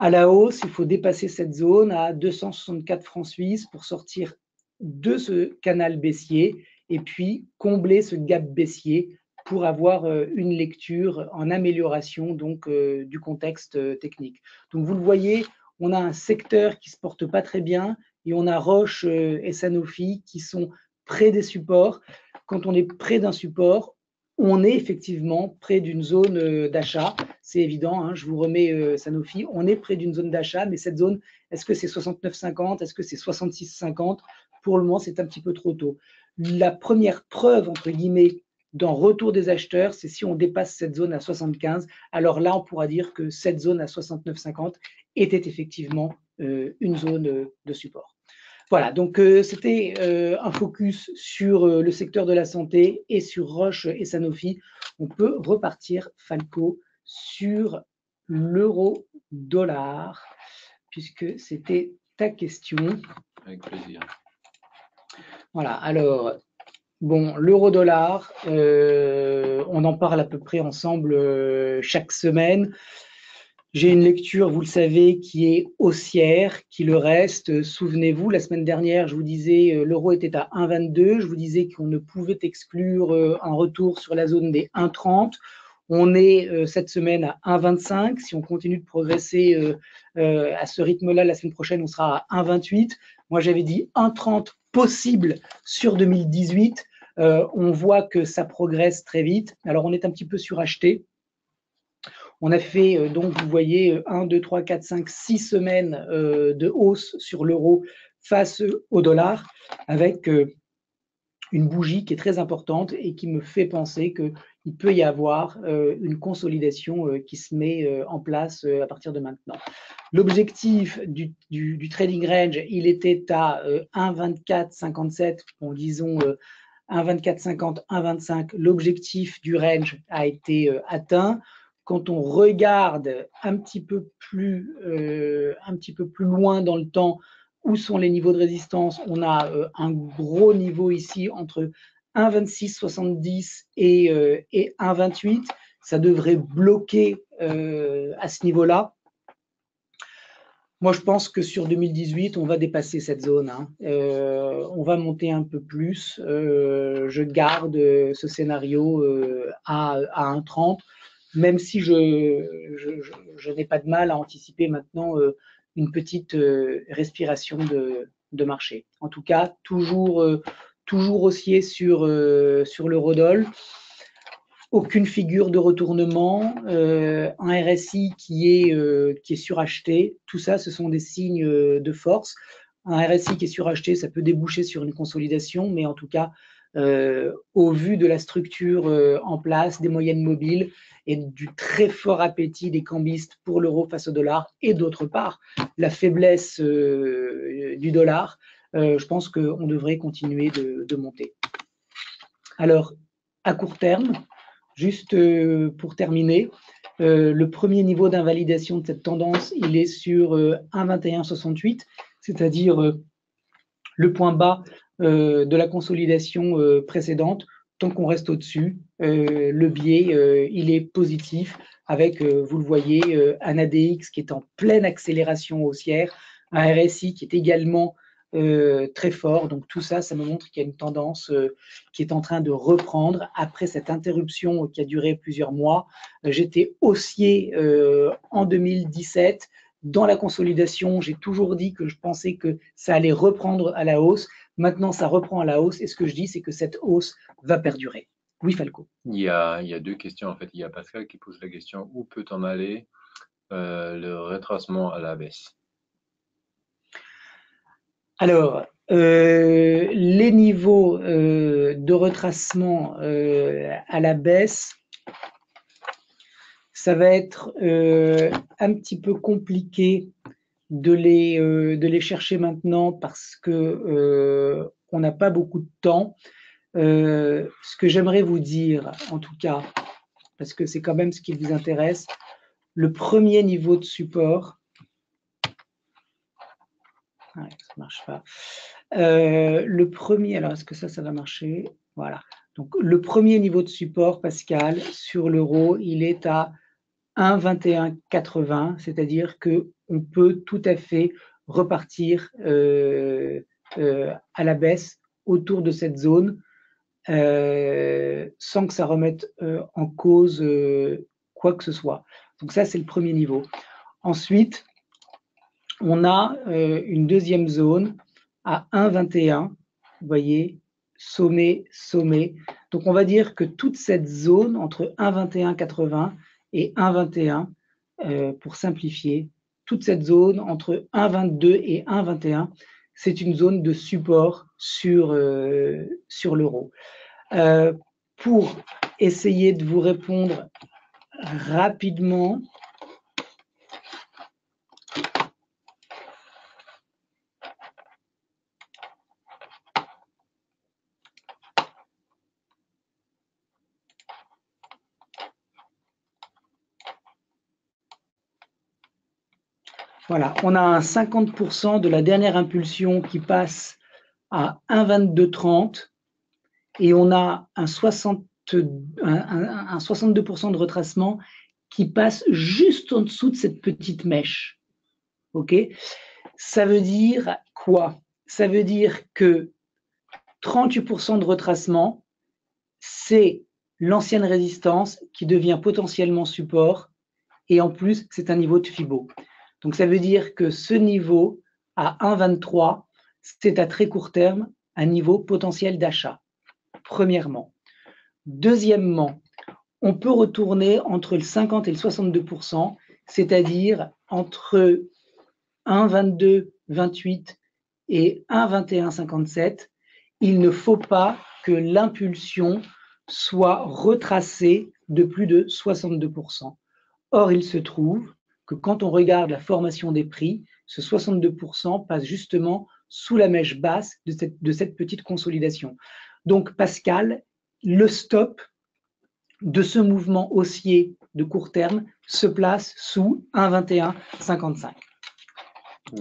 À la hausse, il faut dépasser cette zone à 264 francs suisses pour sortir de ce canal baissier et puis combler ce gap baissier pour avoir une lecture en amélioration donc, du contexte technique. Donc vous le voyez, on a un secteur qui ne se porte pas très bien, et on a Roche et Sanofi qui sont près des supports. Quand on est près d'un support, on est effectivement près d'une zone d'achat. C'est évident, hein, je vous remets Sanofi. On est près d'une zone d'achat, mais cette zone, est-ce que c'est 69,50? Est-ce que c'est 66,50? Pour le moment, c'est un petit peu trop tôt. La première preuve, entre guillemets, d'un retour des acheteurs, c'est si on dépasse cette zone à 75. Alors là, on pourra dire que cette zone à 69,50 était effectivement une zone de support. Voilà, donc c'était un focus sur le secteur de la santé et sur Roche et Sanofi. On peut repartir, Falco, sur l'euro-dollar, puisque c'était ta question. Avec plaisir. Voilà, alors, bon, l'euro-dollar, on en parle à peu près ensemble chaque semaine. J'ai une lecture, vous le savez, qui est haussière, qui le reste. Souvenez-vous, la semaine dernière, je vous disais l'euro était à 1,22. Je vous disais qu'on ne pouvait exclure un retour sur la zone des 1,30. On est cette semaine à 1,25. Si on continue de progresser à ce rythme-là, la semaine prochaine, on sera à 1,28. Moi, j'avais dit 1,30 possible sur 2018. On voit que ça progresse très vite. Alors, on est un petit peu suracheté. On a fait, donc, vous voyez, 1, 2, 3, 4, 5, 6 semaines de hausse sur l'euro face au dollar, avec une bougie qui est très importante et qui me fait penser qu'il peut y avoir une consolidation qui se met en place à partir de maintenant. L'objectif du trading range, il était à 1,24,57, bon, disons 1,24,50, 1,25. L'objectif du range a été atteint. Quand on regarde un petit peu plus loin dans le temps, où sont les niveaux de résistance, on a un gros niveau ici entre 1,2670 et 1,28. Ça devrait bloquer à ce niveau-là. Moi, je pense que sur 2018, on va dépasser cette zone. Hein. On va monter un peu plus. Je garde ce scénario à 1,30. Même si je n'ai pas de mal à anticiper maintenant une petite respiration de marché. En tout cas, toujours haussier sur l'eurodoll. Aucune figure de retournement, un RSI qui est suracheté. Tout ça, ce sont des signes de force. Un RSI qui est suracheté, ça peut déboucher sur une consolidation, mais en tout cas, au vu de la structure en place, des moyennes mobiles, et du très fort appétit des cambistes pour l'euro face au dollar, et d'autre part, la faiblesse du dollar, je pense qu'on devrait continuer de monter. Alors, à court terme, juste pour terminer, le premier niveau d'invalidation de cette tendance, il est sur 1,2168, c'est-à-dire le point bas de la consolidation précédente. Tant qu'on reste au-dessus, le biais, il est positif avec, vous le voyez, un ADX qui est en pleine accélération haussière, un RSI qui est également très fort. Donc tout ça, ça me montre qu'il y a une tendance qui est en train de reprendre après cette interruption qui a duré plusieurs mois. J'étais haussier en 2017. Dans la consolidation, j'ai toujours dit que je pensais que ça allait reprendre à la hausse. Maintenant, ça reprend à la hausse. Et ce que je dis, c'est que cette hausse va perdurer. Oui, Falco. Il y a deux questions, en fait. Il y a Pascal qui pose la question, où peut-on aller le retracement à la baisse? Alors, les niveaux de retracement à la baisse, ça va être un petit peu compliqué de les chercher maintenant parce que on n'a pas beaucoup de temps. Ce que j'aimerais vous dire, en tout cas, parce que c'est quand même ce qui vous intéresse, le premier niveau de support, ouais, ça ne marche pas. Le premier, alors est-ce que ça va marcher? Voilà. Donc le premier niveau de support, Pascal, sur l'euro, il est à 1,2180, c'est-à-dire qu'on peut tout à fait repartir à la baisse autour de cette zone sans que ça remette en cause quoi que ce soit. Donc ça, c'est le premier niveau. Ensuite, on a une deuxième zone à 1,21. Vous voyez, sommet, sommet. Donc, on va dire que toute cette zone entre 1,21,80 et 1,21, pour simplifier, toute cette zone entre 1,22 et 1,21, c'est une zone de support sur l'euro. Pour essayer de vous répondre rapidement, voilà, on a un 50% de la dernière impulsion qui passe à 1,2230 et on a un 62% de retracement qui passe juste en dessous de cette petite mèche. Ok? Ça veut dire quoi? Ça veut dire que 38% de retracement, c'est l'ancienne résistance qui devient potentiellement support et en plus, c'est un niveau de Fibo. Donc, ça veut dire que ce niveau à 1,23, c'est à très court terme un niveau potentiel d'achat, premièrement. Deuxièmement, on peut retourner entre le 50 et le 62%, c'est-à-dire entre 1,2228 et 1,2157. Il ne faut pas que l'impulsion soit retracée de plus de 62%. Or, il se trouve que quand on regarde la formation des prix, ce 62% passe justement sous la mèche basse de cette petite consolidation. Donc, Pascal, le stop de ce mouvement haussier de court terme se place sous 1,2155.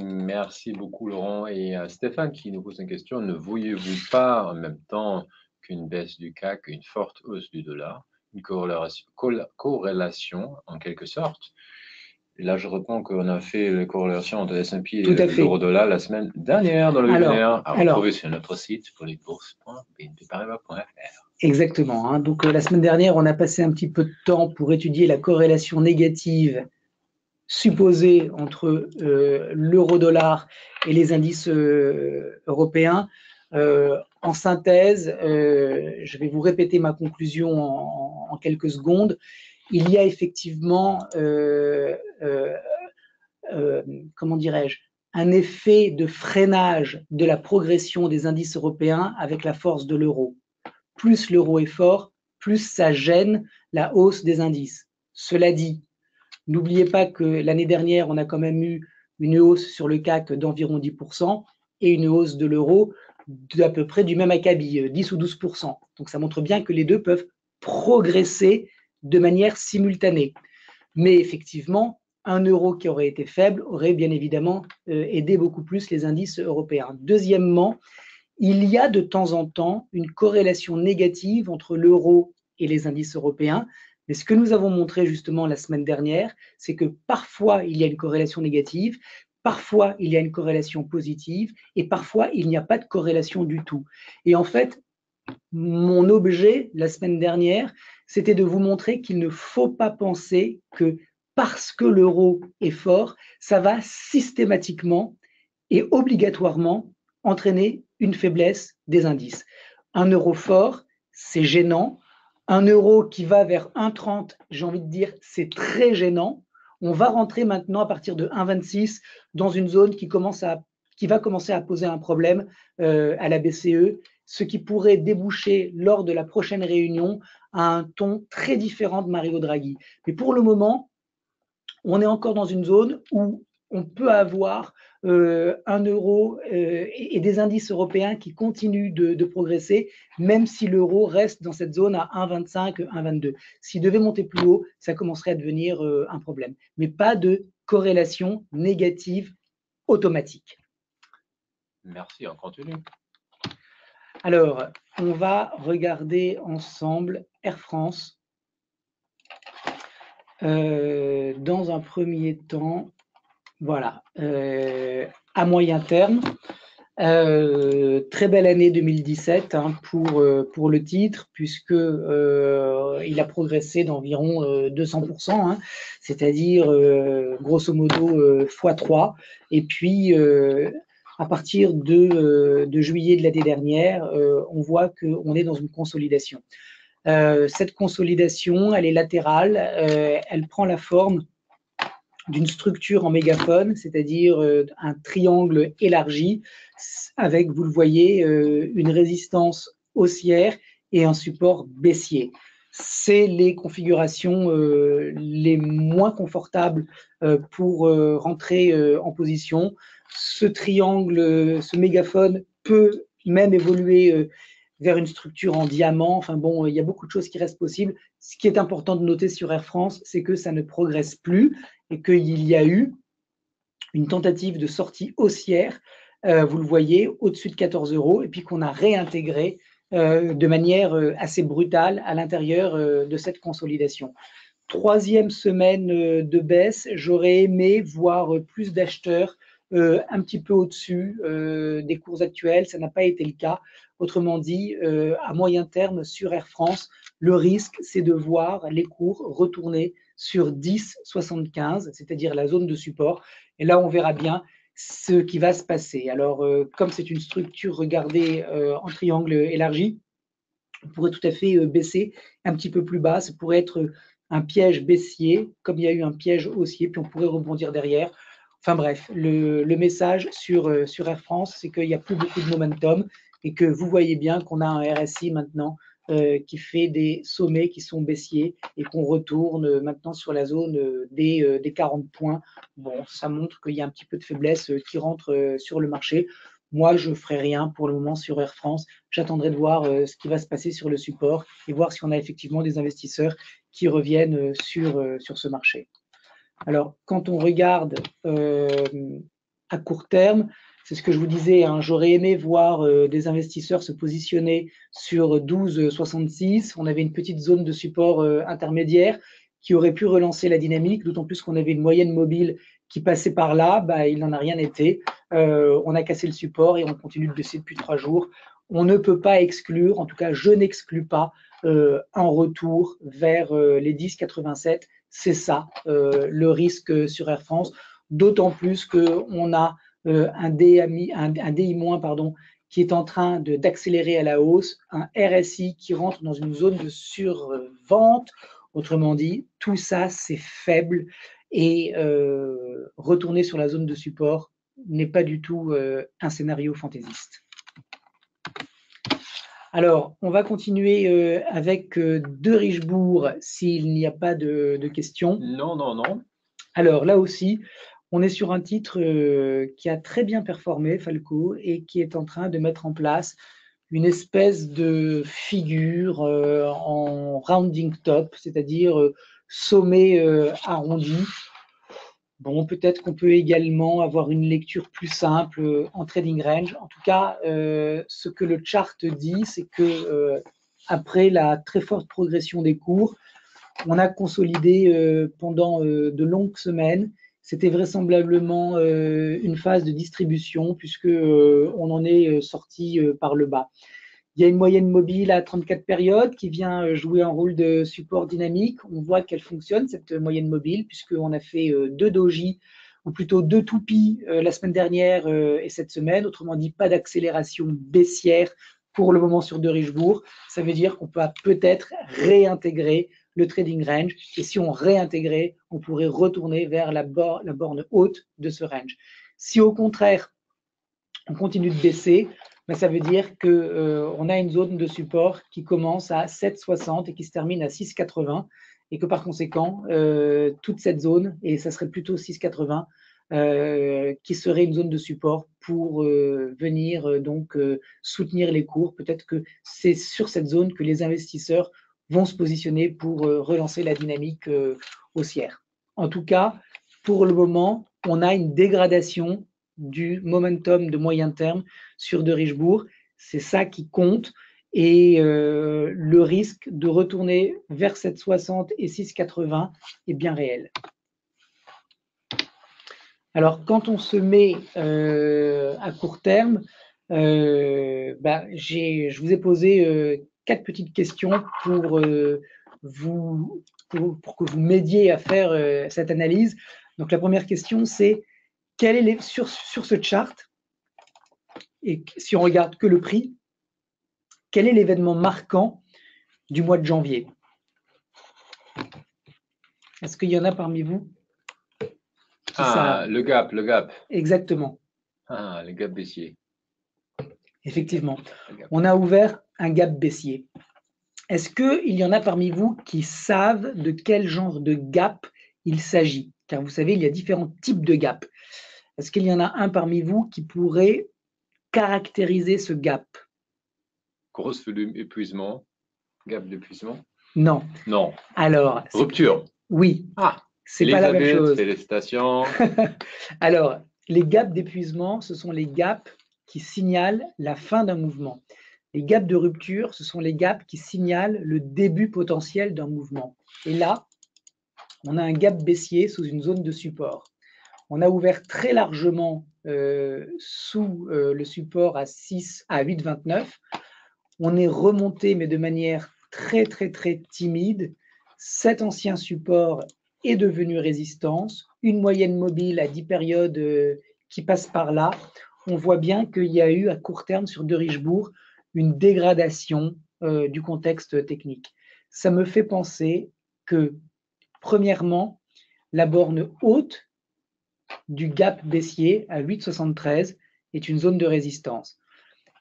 Merci beaucoup, Laurent. Et Stéphane qui nous pose une question, ne voyez-vous pas en même temps qu'une baisse du CAC, une forte hausse du dollar, une corrélation en quelque sorte? Et là, je réponds qu'on a fait la corrélation entre S&P et l'euro-dollar la semaine dernière dans le webinaire à retrouver sur notre site politbourse.bnpparibas.fr. Exactement. Hein. Donc, la semaine dernière, on a passé un petit peu de temps pour étudier la corrélation négative supposée entre l'euro-dollar et les indices européens. En synthèse, je vais vous répéter ma conclusion en quelques secondes. Il y a effectivement, comment dirais-je, un effet de freinage de la progression des indices européens avec la force de l'euro. Plus l'euro est fort, plus ça gêne la hausse des indices. Cela dit, n'oubliez pas que l'année dernière, on a quand même eu une hausse sur le CAC d'environ 10% et une hausse de l'euro d'à peu près du même acabit, 10 ou 12%. Donc ça montre bien que les deux peuvent progresser de manière simultanée. Mais effectivement, un euro qui aurait été faible aurait bien évidemment aidé beaucoup plus les indices européens. Deuxièmement, il y a de temps en temps une corrélation négative entre l'euro et les indices européens. Mais ce que nous avons montré justement la semaine dernière, c'est que parfois il y a une corrélation négative, parfois il y a une corrélation positive et parfois il n'y a pas de corrélation du tout. Et en fait, mon objet la semaine dernière, c'était de vous montrer qu'il ne faut pas penser que parce que l'euro est fort, ça va systématiquement et obligatoirement entraîner une faiblesse des indices. Un euro fort, c'est gênant. Un euro qui va vers 1,30, j'ai envie de dire, c'est très gênant. On va rentrer maintenant à partir de 1,26 dans une zone qui va commencer à poser un problème à la BCE, ce qui pourrait déboucher lors de la prochaine réunion à un ton très différent de Mario Draghi. Mais pour le moment, on est encore dans une zone où on peut avoir un euro et des indices européens qui continuent de progresser, même si l'euro reste dans cette zone à 1,25, 1,22. S'il devait monter plus haut, ça commencerait à devenir un problème. Mais pas de corrélation négative automatique. Merci, on continue. Alors, on va regarder ensemble Air France. Dans un premier temps, voilà, à moyen terme, très belle année 2017 hein, pour le titre, puisque il a progressé d'environ 200%, hein, c'est-à-dire grosso modo x3. Et puis, à partir de juillet de l'année dernière, on voit qu'on est dans une consolidation. Cette consolidation, elle est latérale, elle prend la forme d'une structure en mégaphone, c'est-à-dire un triangle élargi avec, vous le voyez, une résistance haussière et un support baissier. C'est les configurations les moins confortables pour rentrer en position. Ce triangle, ce mégaphone peut même évoluer vers une structure en diamant. Enfin bon, il y a beaucoup de choses qui restent possibles. Ce qui est important de noter sur Air France, c'est que ça ne progresse plus et qu'il y a eu une tentative de sortie haussière, vous le voyez, au-dessus de 14 €, et puis qu'on a réintégré de manière assez brutale à l'intérieur de cette consolidation. Troisième semaine de baisse, j'aurais aimé voir plus d'acheteurs un petit peu au-dessus des cours actuels. Ça n'a pas été le cas. Autrement dit, à moyen terme sur Air France, le risque, c'est de voir les cours retourner sur 10,75, c'est-à-dire la zone de support. Et là, on verra bien ce qui va se passer. Alors, comme c'est une structure, regardez, en triangle élargi, on pourrait tout à fait baisser un petit peu plus bas. Ça pourrait être un piège baissier, comme il y a eu un piège haussier, puis on pourrait rebondir derrière. Enfin bref, le message sur Air France, c'est qu'il n'y a plus beaucoup de momentum et que vous voyez bien qu'on a un RSI maintenant qui fait des sommets qui sont baissiers et qu'on retourne maintenant sur la zone des 40 points. Bon, ça montre qu'il y a un petit peu de faiblesse qui rentre sur le marché. Moi, je ne ferai rien pour le moment sur Air France. J'attendrai de voir ce qui va se passer sur le support et voir si on a effectivement des investisseurs qui reviennent sur ce marché. Alors, quand on regarde à court terme, c'est ce que je vous disais, hein, j'aurais aimé voir des investisseurs se positionner sur 12,66. On avait une petite zone de support intermédiaire qui aurait pu relancer la dynamique, d'autant plus qu'on avait une moyenne mobile qui passait par là. Bah, il n'en a rien été. On a cassé le support et on continue de baisser depuis 3 jours. On ne peut pas exclure, en tout cas je n'exclus pas, un retour vers les 10,87. C'est ça le risque sur Air France, d'autant plus qu'on a un DI-, pardon, qui est en train d'accélérer à la hausse, un RSI qui rentre dans une zone de survente. Autrement dit, tout ça, c'est faible et retourner sur la zone de support n'est pas du tout un scénario fantaisiste. Alors, on va continuer avec De Richebourg s'il n'y a pas de questions. Non, non, non. Alors, là aussi, on est sur un titre qui a très bien performé, Falco, et qui est en train de mettre en place une espèce de figure en rounding top, c'est-à-dire sommet arrondi. Bon, peut-être qu'on peut également avoir une lecture plus simple en trading range. En tout cas, ce que le chart dit, c'est que après la très forte progression des cours, on a consolidé pendant de longues semaines. C'était vraisemblablement une phase de distribution puisque on en est sorti par le bas. Il y a une moyenne mobile à 34 périodes qui vient jouer un rôle de support dynamique. On voit qu'elle fonctionne, cette moyenne mobile, puisqu'on a fait 2 doji, ou plutôt 2 toupies la semaine dernière et cette semaine. Autrement dit, pas d'accélération baissière pour le moment sur De Richebourg. Ça veut dire qu'on peut peut-être réintégrer le trading range. Et si on réintégrait, on pourrait retourner vers la borne haute de ce range. Si au contraire, on continue de baisser, ben ça veut dire qu'on a une zone de support qui commence à 7,60 et qui se termine à 6,80 et que par conséquent, toute cette zone, et ça serait plutôt 6,80, qui serait une zone de support pour venir donc soutenir les cours. Peut-être que c'est sur cette zone que les investisseurs vont se positionner pour relancer la dynamique haussière. En tout cas, pour le moment, on a une dégradation du momentum de moyen terme sur De Richebourg. C'est ça qui compte. Et le risque de retourner vers 7,60 et 6,80 est bien réel. Alors, quand on se met à court terme, je vous ai posé 4 petites questions pour que vous m'aidiez à faire cette analyse. Donc, la première question, c'est sur ce chart, et si on regarde que le prix, quel est l'événement marquant du mois de janvier? Est-ce qu'il y en a parmi vous qui savent? Le gap. Exactement, Le gap baissier. effectivement. Le gap. On a ouvert un gap baissier. Est-ce qu'il y en a parmi vous qui savent de quel genre de gap il s'agit? Car vous savez, il y a différents types de gap. Est-ce qu'il y en a un parmi vous qui pourrait caractériser ce gap? Grosse volume, épuisement. Gap d'épuisement. Non. Non. Alors, Rupture. oui, c'est pas la même Elisabeth, chose. félicitations. Alors, les gaps d'épuisement, ce sont les gaps qui signalent la fin d'un mouvement. Les gaps de rupture, ce sont les gaps qui signalent le début potentiel d'un mouvement. Et là, on a un gap baissier sous une zone de support. On a ouvert très largement sous le support à 8,29. On est remonté, mais de manière très timide. Cet ancien support est devenu résistance. Une moyenne mobile à 10 périodes qui passe par là. On voit bien qu'il y a eu à court terme sur De Richebourg une dégradation du contexte technique. Ça me fait penser que, premièrement, la borne haute du gap baissier à 8,73 est une zone de résistance.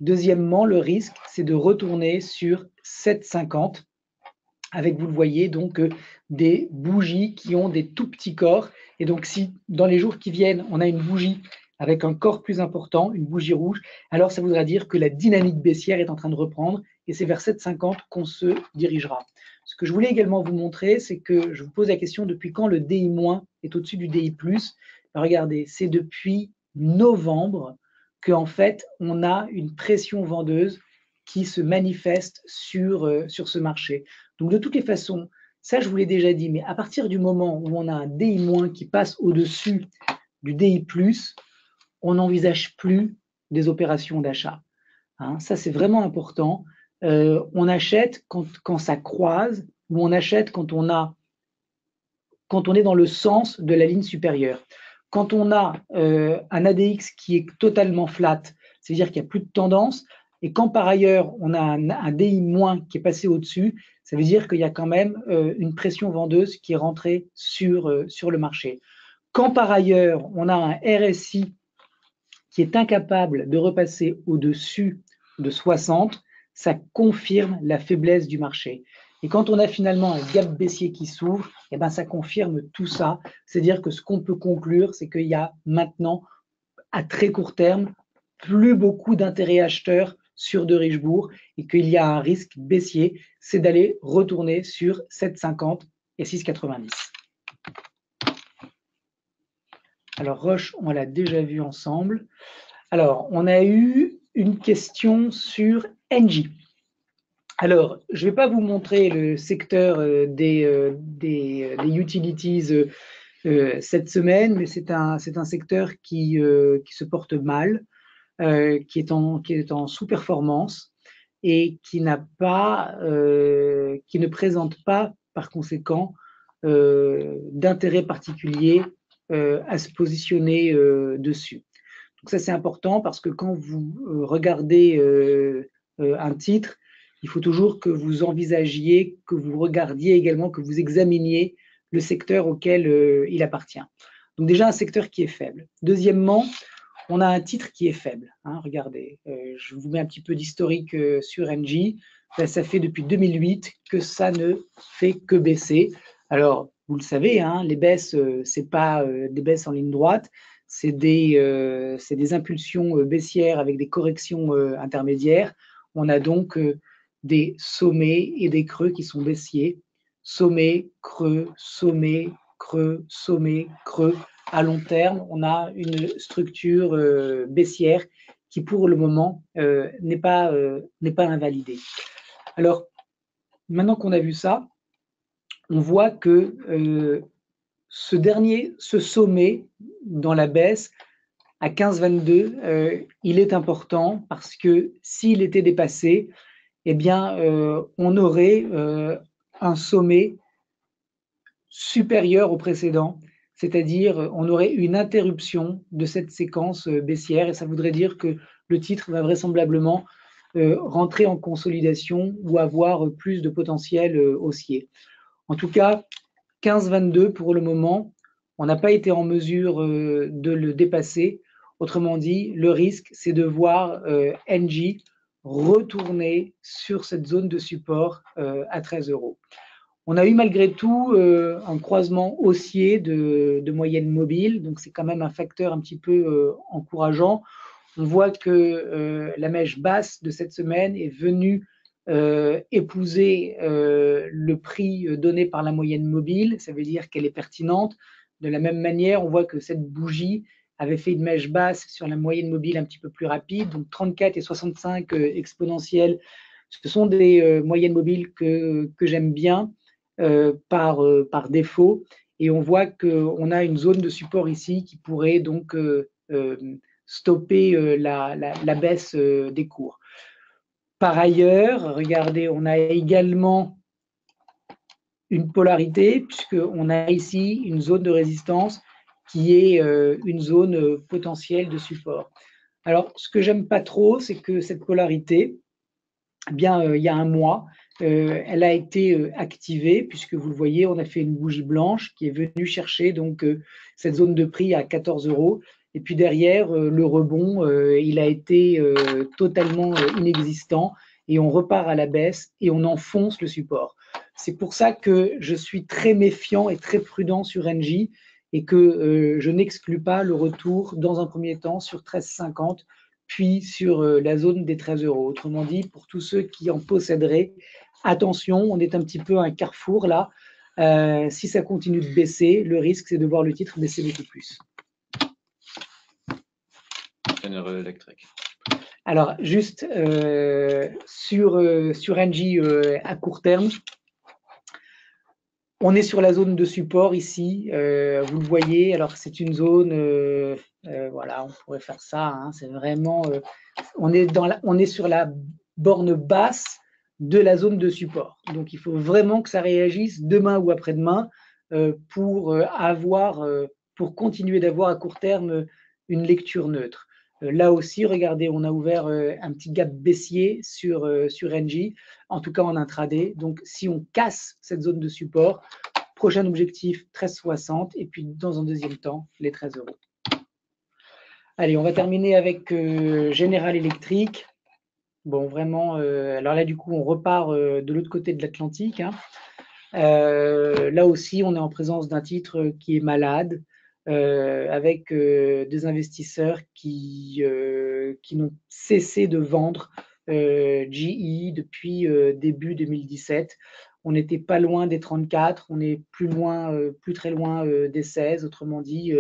Deuxièmement, le risque, c'est de retourner sur 7,50 avec, vous le voyez, donc des bougies qui ont des tout petits corps. Et donc, si dans les jours qui viennent, on a une bougie avec un corps plus important, une bougie rouge, alors ça voudra dire que la dynamique baissière est en train de reprendre et c'est vers 7,50 qu'on se dirigera. Ce que je voulais également vous montrer, c'est que je vous pose la question depuis quand le DI- est au-dessus du DI+. Regardez, c'est depuis novembre qu'en fait, on a une pression vendeuse qui se manifeste sur ce marché. Donc, de toutes les façons, ça, je vous l'ai déjà dit, mais à partir du moment où on a un DI- qui passe au-dessus du DI+, on n'envisage plus des opérations d'achat. Hein, ça, c'est vraiment important. On achète quand ça croise, ou on achète quand on est dans le sens de la ligne supérieure. Quand on a un ADX qui est totalement flat, c'est-à-dire qu'il n'y a plus de tendance, et quand par ailleurs on a un DI- qui est passé au-dessus, ça veut dire qu'il y a quand même une pression vendeuse qui est rentrée sur le marché. Quand par ailleurs on a un RSI qui est incapable de repasser au-dessus de 60, ça confirme la faiblesse du marché. Et quand on a finalement un gap baissier qui s'ouvre, eh ben ça confirme tout ça. C'est-à-dire que ce qu'on peut conclure, c'est qu'il y a maintenant, à très court terme, plus beaucoup d'intérêts acheteurs sur De Richebourg et qu'il y a un risque baissier, c'est d'aller retourner sur 7,50 et 6,90. Alors Roche, on l'a déjà vu ensemble. Alors, on a eu une question sur Engie. Alors, je ne vais pas vous montrer le secteur des utilities cette semaine, mais c'est un secteur qui se porte mal, qui est en sous-performance et qui ne présente pas, par conséquent, d'intérêt particulier à se positionner dessus. Donc ça, c'est important parce que quand vous regardez un titre, il faut toujours que vous envisagiez, que vous regardiez également, que vous examiniez le secteur auquel il appartient. Donc déjà, un secteur qui est faible. Deuxièmement, on a un titre qui est faible. Hein, regardez, je vous mets un petit peu d'historique sur Engie. Ça fait depuis 2008 que ça ne fait que baisser. Alors, vous le savez, hein, les baisses, ce n'est pas des baisses en ligne droite, c'est des impulsions baissières avec des corrections intermédiaires. On a donc des sommets et des creux qui sont baissiers. Sommet, creux, sommet, creux, sommet, creux. À long terme, on a une structure baissière qui, pour le moment, n'est pas invalidée. Alors, maintenant qu'on a vu ça, on voit que ce sommet dans la baisse à 15,22, il est important parce que s'il était dépassé, eh bien, on aurait un sommet supérieur au précédent, c'est-à-dire on aurait une interruption de cette séquence baissière et ça voudrait dire que le titre va vraisemblablement rentrer en consolidation ou avoir plus de potentiel haussier. En tout cas, 15,22 pour le moment, on n'a pas été en mesure de le dépasser. Autrement dit, le risque, c'est de voir Engie retourner sur cette zone de support à 13 €. On a eu malgré tout un croisement haussier de moyenne mobile, donc c'est quand même un facteur un petit peu encourageant. On voit que la mèche basse de cette semaine est venue épouser le prix donné par la moyenne mobile, ça veut dire qu'elle est pertinente. De la même manière, on voit que cette bougie avait fait une mèche basse sur la moyenne mobile un petit peu plus rapide, donc 34 et 65 exponentielles. Ce sont des moyennes mobiles que j'aime bien par défaut, et on voit qu'on a une zone de support ici qui pourrait donc stopper la baisse des cours. Par ailleurs, regardez, on a également une polarité, puisqu'on a ici une zone de résistance qui est une zone potentielle de support. Alors, ce que j'aime pas trop, c'est que cette polarité, eh bien, il y a un mois, elle a été activée, puisque vous le voyez, on a fait une bougie blanche qui est venue chercher donc cette zone de prix à 14 €. Et puis derrière, le rebond, il a été totalement inexistant, et on repart à la baisse et on enfonce le support. C'est pour ça que je suis très méfiant et très prudent sur Engie, et que je n'exclus pas le retour dans un premier temps sur 13,50, puis sur la zone des 13 €. Autrement dit, pour tous ceux qui en posséderaient, attention, on est un petit peu à un carrefour là. Si ça continue de baisser, le risque, c'est de voir le titre baisser beaucoup plus. General Electric. Alors, juste sur Engie à court terme, on est sur la zone de support ici, vous le voyez. Alors, c'est une zone, voilà, on pourrait faire ça, hein, c'est vraiment, on est sur la borne basse de la zone de support. Donc, il faut vraiment que ça réagisse demain ou après-demain pour continuer d'avoir à court terme une lecture neutre. Là aussi, regardez, on a ouvert un petit gap baissier sur Engie, en tout cas en intraday. Donc, si on casse cette zone de support, prochain objectif 13,60, et puis dans un deuxième temps, les 13 €. Allez, on va terminer avec General Electric. Bon, vraiment, alors là, du coup, on repart de l'autre côté de l'Atlantique, hein. Là aussi, on est en présence d'un titre qui est malade, avec des investisseurs qui n'ont cessé de vendre GE depuis début 2017. On n'était pas loin des 34, on est plus très loin des 16, autrement dit,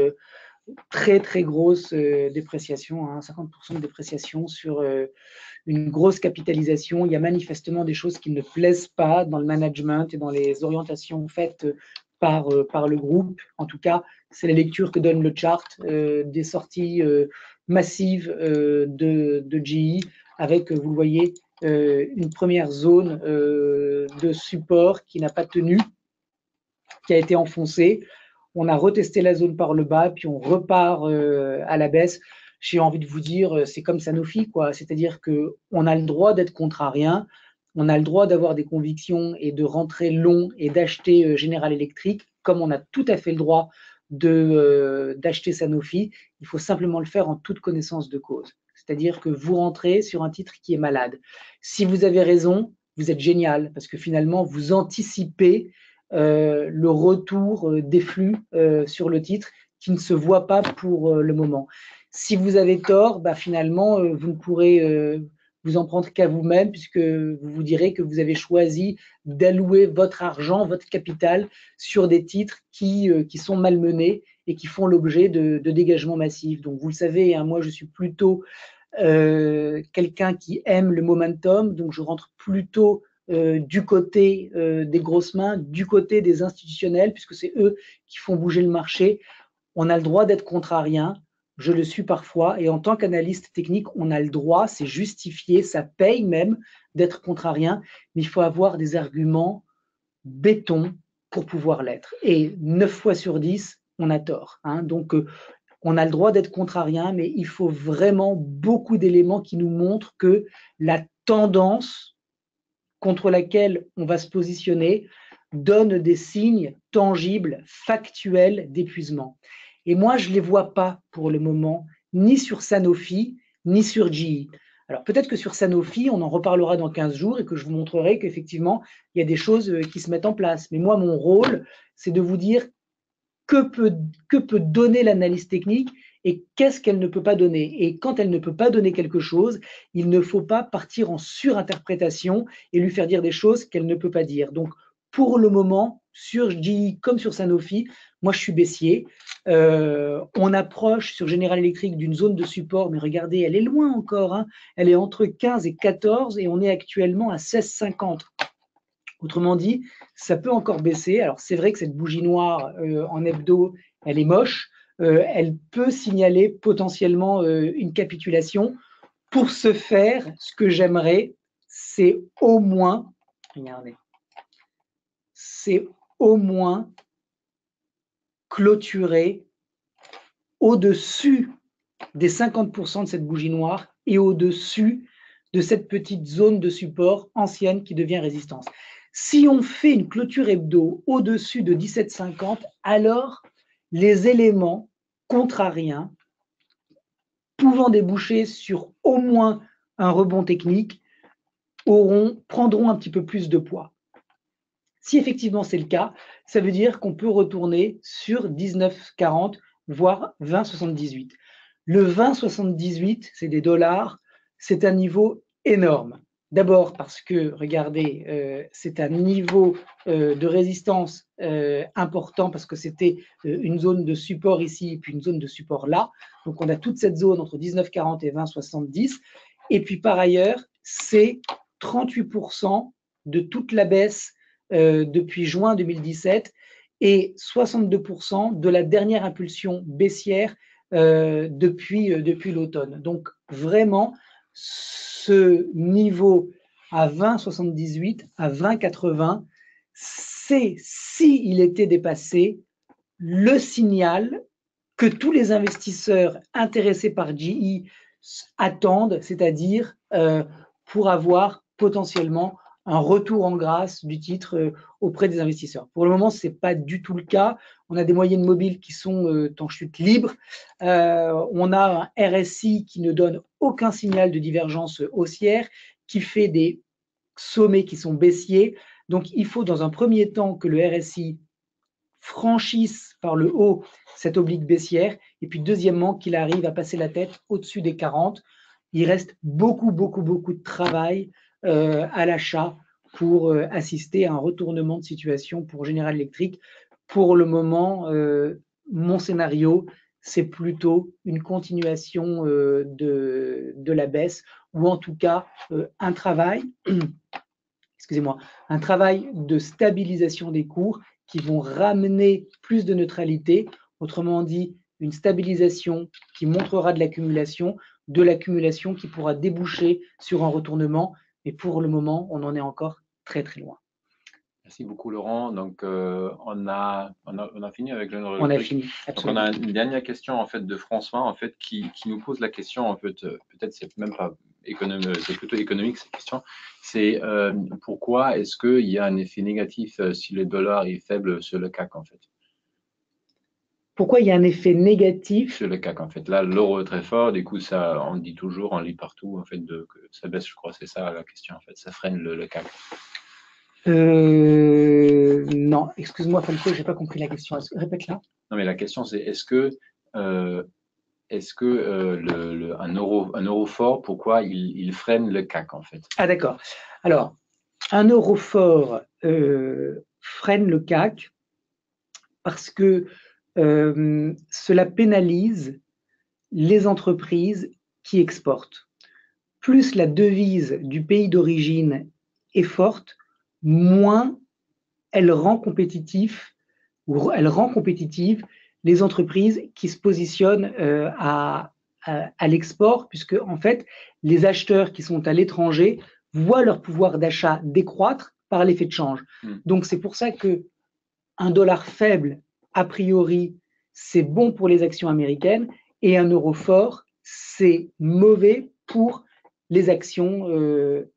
très très grosse dépréciation, hein, 50% de dépréciation sur une grosse capitalisation. Il y a manifestement des choses qui ne plaisent pas dans le management et dans les orientations faites par le groupe. En tout cas, c'est la lecture que donne le chart des sorties massives de GE, avec, vous le voyez, une première zone de support qui n'a pas tenu, qui a été enfoncée. On a retesté la zone par le bas, puis on repart à la baisse. J'ai envie de vous dire, c'est comme Sanofi, quoi. C'est-à-dire qu'on a le droit d'être contrarien, on a le droit d'avoir des convictions et de rentrer long et d'acheter General Electric, comme on a tout à fait le droit d'acheter Sanofi. Il faut simplement le faire en toute connaissance de cause. C'est-à-dire que vous rentrez sur un titre qui est malade. Si vous avez raison, vous êtes génial, parce que finalement, vous anticipez le retour des flux sur le titre qui ne se voit pas pour le moment. Si vous avez tort, bah, finalement, vous ne pourrez vous en prendre qu'à vous-même, puisque vous vous direz que vous avez choisi d'allouer votre argent, votre capital sur des titres qui sont malmenés et qui font l'objet de dégagements massifs. Donc, vous le savez, hein, moi, je suis plutôt quelqu'un qui aime le momentum, donc je rentre plutôt du côté des grosses mains, du côté des institutionnels, puisque c'est eux qui font bouger le marché. On a le droit d'être contrarien, je le suis parfois, et en tant qu'analyste technique, on a le droit, c'est justifié, ça paye même d'être contrarien, mais il faut avoir des arguments béton pour pouvoir l'être. Et 9 fois sur 10, on a tort, hein. Donc, On a le droit d'être contrarien, mais il faut vraiment beaucoup d'éléments qui nous montrent que la tendance contre laquelle on va se positionner donne des signes tangibles, factuels d'épuisement. Et moi, je ne les vois pas pour le moment, ni sur Sanofi, ni sur GE. Alors peut-être que sur Sanofi, on en reparlera dans 15 jours et que je vous montrerai qu'effectivement, il y a des choses qui se mettent en place. Mais moi, mon rôle, c'est de vous dire que peut donner l'analyse technique et qu'est-ce qu'elle ne peut pas donner. Et quand elle ne peut pas donner quelque chose, il ne faut pas partir en surinterprétation et lui faire dire des choses qu'elle ne peut pas dire. Donc, pour le moment, sur GE comme sur Sanofi, moi je suis baissier. On approche sur General Electric d'une zone de support, mais regardez, elle est loin encore. Hein. Elle est entre 15 et 14 et on est actuellement à 16,50. Autrement dit, ça peut encore baisser. Alors, c'est vrai que cette bougie noire en hebdo, elle est moche. Elle peut signaler potentiellement une capitulation. Pour ce faire, ce que j'aimerais, c'est au moins, regardez, c'est au moins clôturer au-dessus des 50% de cette bougie noire et au-dessus de cette petite zone de support ancienne qui devient résistance. Si on fait une clôture hebdo au-dessus de 17,50, alors les éléments contrariens pouvant déboucher sur au moins un rebond technique prendront un petit peu plus de poids. Si effectivement c'est le cas, ça veut dire qu'on peut retourner sur 19,40, voire 20,78. Le 20,78, c'est des dollars, c'est un niveau énorme. D'abord parce que, regardez, c'est un niveau de résistance important parce que c'était une zone de support ici et puis une zone de support là. Donc, on a toute cette zone entre 19,40 et 20,70. Et puis, par ailleurs, c'est 38% de toute la baisse depuis juin 2017 et 62% de la dernière impulsion baissière depuis l'automne. Donc, vraiment, ce niveau à 20,78, à 20,80, c'est, s'il était dépassé, le signal que tous les investisseurs intéressés par GE attendent, c'est-à-dire pour avoir potentiellement un retour en grâce du titre auprès des investisseurs. Pour le moment, ce n'est pas du tout le cas. On a des moyennes mobiles qui sont en chute libre. On a un RSI qui ne donne aucun signal de divergence haussière, qui fait des sommets qui sont baissiers. Donc, il faut dans un premier temps que le RSI franchisse par le haut cette oblique baissière, et puis deuxièmement, qu'il arrive à passer la tête au-dessus des 40. Il reste beaucoup de travail à l'achat pour assister à un retournement de situation pour General Electric. Pour le moment, mon scénario, c'est plutôt une continuation de la baisse, ou en tout cas un travail, excusez-moi, un travail de stabilisation des cours qui vont ramener plus de neutralité, autrement dit, une stabilisation qui montrera de l'accumulation qui pourra déboucher sur un retournement. Mais pour le moment, on en est encore très loin. Merci beaucoup, Laurent. Donc, on a fini avec le On a fini, absolument. Donc, on a une dernière question en fait de François en fait qui nous pose la question en fait, peut-être c'est même pas économique, c'est plutôt économique cette question. C'est pourquoi est-ce qu'il y a un effet négatif si le dollar est faible sur le CAC en fait? Pourquoi il y a un effet négatif sur le CAC en fait? Là, l'euro est très fort, du coup, ça, on dit toujours, on lit partout en fait que ça baisse, je crois, c'est ça la question en fait, ça freine le CAC. Non, excuse-moi Falco, j'ai pas compris la question. Répète-la. Non, mais la question c'est est-ce que un euro fort, pourquoi il freine le CAC en fait? Ah d'accord. Alors, un euro fort freine le CAC parce que cela pénalise les entreprises qui exportent. Plus la devise du pays d'origine est forte, moins elle rend compétitives les entreprises qui se positionnent à l'export, puisque en fait, les acheteurs qui sont à l'étranger voient leur pouvoir d'achat décroître par l'effet de change. Donc, c'est pour ça que un dollar faible, a priori, c'est bon pour les actions américaines, et un euro fort, c'est mauvais pour les actions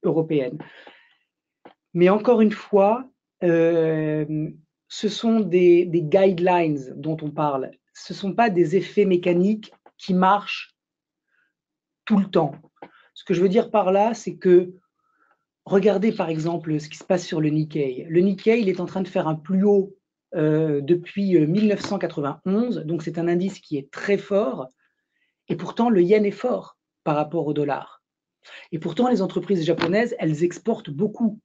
européennes. Mais encore une fois, ce sont des guidelines dont on parle. Ce ne sont pas des effets mécaniques qui marchent tout le temps. Ce que je veux dire par là, c'est que regardez par exemple ce qui se passe sur le Nikkei. Le Nikkei, il est en train de faire un plus haut depuis 1991, donc c'est un indice qui est très fort, et pourtant le yen est fort par rapport au dollar. Et pourtant, les entreprises japonaises, elles exportent beaucoup.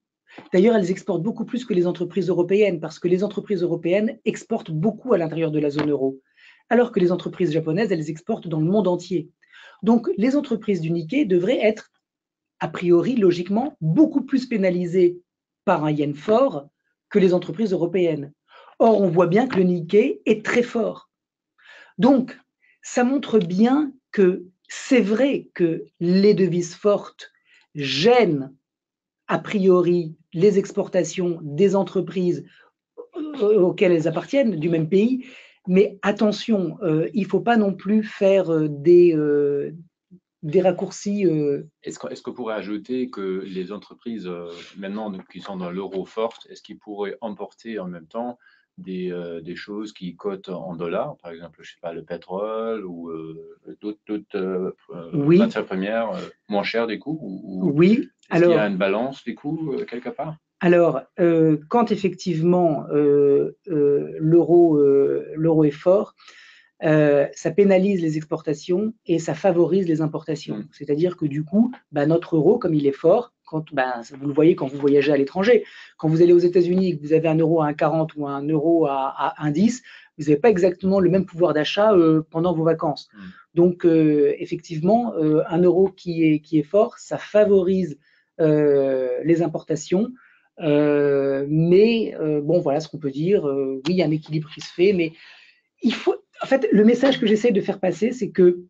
D'ailleurs, elles exportent beaucoup plus que les entreprises européennes, parce que les entreprises européennes exportent beaucoup à l'intérieur de la zone euro, alors que les entreprises japonaises, elles exportent dans le monde entier. Donc, les entreprises du Nikkei devraient être, a priori, logiquement, beaucoup plus pénalisées par un yen fort que les entreprises européennes. Or, on voit bien que le Nikkei est très fort. Donc, ça montre bien que c'est vrai que les devises fortes gênent a priori les exportations des entreprises auxquelles elles appartiennent, du même pays, mais attention, il ne faut pas non plus faire des raccourcis. Est-ce qu'on pourrait ajouter que les entreprises maintenant qui sont dans l'euro forte, est-ce qu'ils pourraient emporter en même temps des choses qui cotent en dollars, par exemple, je sais pas, le pétrole ou d'autres Oui, matières premières moins chères des coûts oui. Est-ce qu'il y a une balance des coûts quelque part? Alors, quand effectivement l'euro est fort, ça pénalise les exportations et ça favorise les importations. C'est-à-dire que du coup, notre euro, comme il est fort, vous le voyez quand vous voyagez à l'étranger, quand vous allez aux États-Unis et que vous avez un euro à 1,40 ou un euro à 1,10, vous n'avez pas exactement le même pouvoir d'achat pendant vos vacances. Donc, effectivement, un euro qui est fort, ça favorise les importations. Mais bon, voilà ce qu'on peut dire. Oui, il y a un équilibre qui se fait, mais il faut. En fait, le message que j'essaie de faire passer, c'est que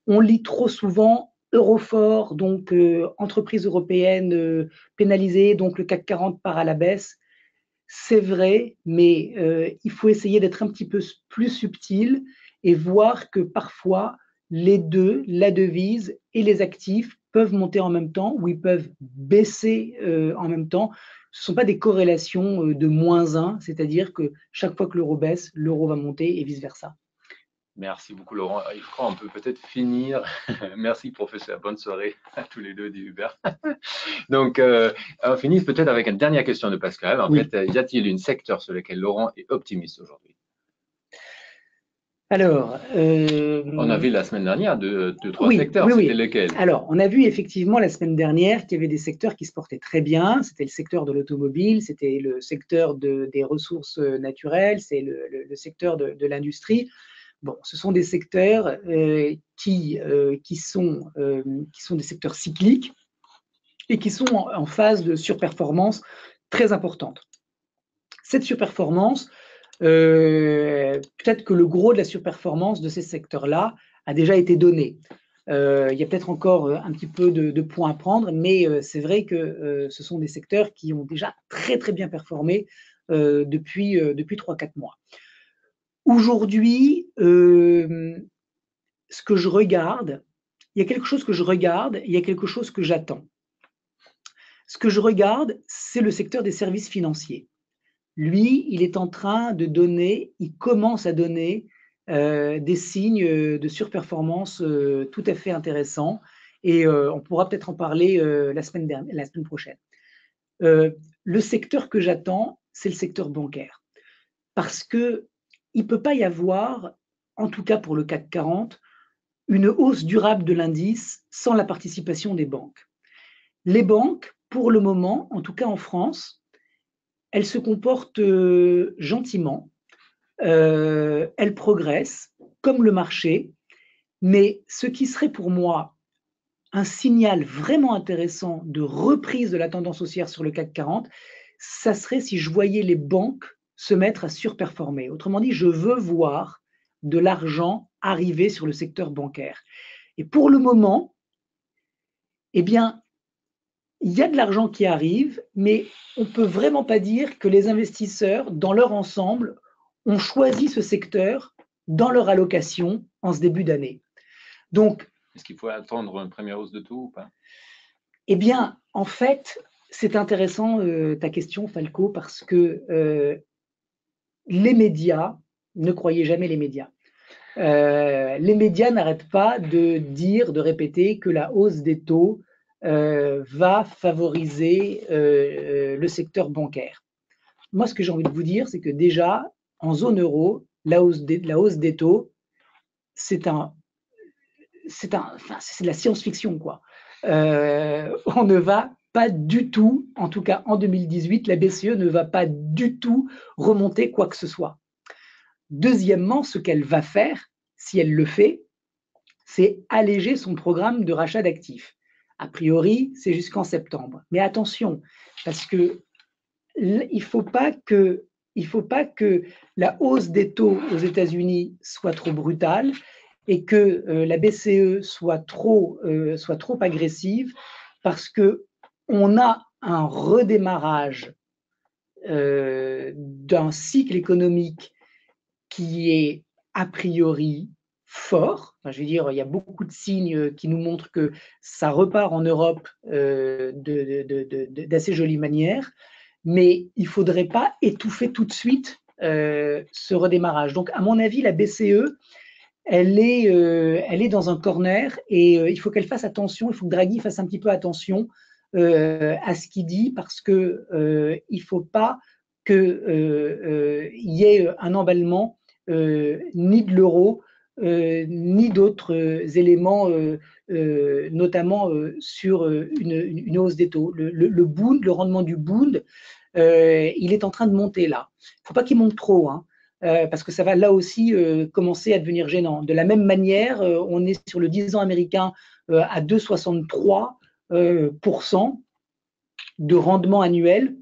on lit trop souvent euro fort, donc entreprise européenne pénalisée, donc le CAC 40 part à la baisse. C'est vrai, mais il faut essayer d'être un petit peu plus subtil et voir que parfois les deux, la devise et les actifs, peuvent monter en même temps ou ils peuvent baisser en même temps. Ce ne sont pas des corrélations de -1, c'est-à-dire que chaque fois que l'euro baisse, l'euro va monter et vice-versa. Merci beaucoup, Laurent. Je crois qu'on peut peut-être finir. Merci, professeur. Bonne soirée à tous les deux du Uber. Donc, on finit peut-être avec une dernière question de Pascal. En fait, y a-t-il un secteur sur lequel Laurent est optimiste aujourd'hui? Alors, on a vu la semaine dernière deux, trois secteurs. C'était lesquels? Alors, on a vu effectivement la semaine dernière qu'il y avait des secteurs qui se portaient très bien. C'était le secteur de l'automobile, c'était le secteur des ressources naturelles, c'est le secteur de l'industrie. Bon, ce sont des secteurs qui sont des secteurs cycliques et qui sont en phase de surperformance très importante. Cette surperformance, peut-être que le gros de la surperformance de ces secteurs-là a déjà été donné. Il y a peut-être encore un petit peu de points à prendre, mais c'est vrai que ce sont des secteurs qui ont déjà très très bien performé depuis 3-4 mois. Aujourd'hui, ce que je regarde, il y a quelque chose que je regarde, il y a quelque chose que j'attends. Ce que je regarde, c'est le secteur des services financiers. Lui, il est en train de donner, il commence à donner des signes de surperformance tout à fait intéressants et on pourra peut-être en parler la semaine prochaine. Le secteur que j'attends, c'est le secteur bancaire. Parce qu'il ne peut pas y avoir, en tout cas pour le CAC 40, une hausse durable de l'indice sans la participation des banques. Les banques, pour le moment, en tout cas en France, elles se comportent gentiment, elles progressent comme le marché, mais ce qui serait pour moi un signal vraiment intéressant de reprise de la tendance haussière sur le CAC 40, ça serait si je voyais les banques se mettre à surperformer. Autrement dit, je veux voir de l'argent arriver sur le secteur bancaire. Et pour le moment, eh bien, il y a de l'argent qui arrive, mais on ne peut vraiment pas dire que les investisseurs, dans leur ensemble, ont choisi ce secteur dans leur allocation en ce début d'année. Donc, est-ce qu'il faut attendre une première hausse de taux ou pas? Eh bien, en fait, c'est intéressant ta question, Falco, parce que les médias, ne croyez jamais les médias. Les médias n'arrêtent pas de dire, de répéter que la hausse des taux va favoriser le secteur bancaire. Moi, ce que j'ai envie de vous dire, c'est que déjà, en zone euro, la hausse des taux, c'est de la science-fiction, quoi. On ne va pas du tout, en tout cas en 2018, la BCE ne va pas du tout remonter quoi que ce soit. Deuxièmement, ce qu'elle va faire, si elle le fait, c'est alléger son programme de rachat d'actifs. A priori, c'est jusqu'en septembre. Mais attention, parce que il ne faut pas que la hausse des taux aux États-Unis soit trop brutale et que la BCE soit trop agressive, parce qu'on a un redémarrage d'un cycle économique qui est a priori fort. Enfin, je veux dire, il y a beaucoup de signes qui nous montrent que ça repart en Europe d'assez jolie manière, mais il ne faudrait pas étouffer tout de suite ce redémarrage. Donc, à mon avis, la BCE, elle est dans un corner et il faut qu'elle fasse attention, il faut que Draghi fasse un petit peu attention à ce qu'il dit, parce qu'il ne faut pas qu'il y ait un emballement ni de l'euro, ni d'autres éléments, notamment sur une hausse des taux. Le Bund, le rendement du Bund, il est en train de monter là. Il ne faut pas qu'il monte trop, hein, parce que ça va là aussi commencer à devenir gênant. De la même manière, on est sur le 10 ans américain à 2,63% de rendement annuel.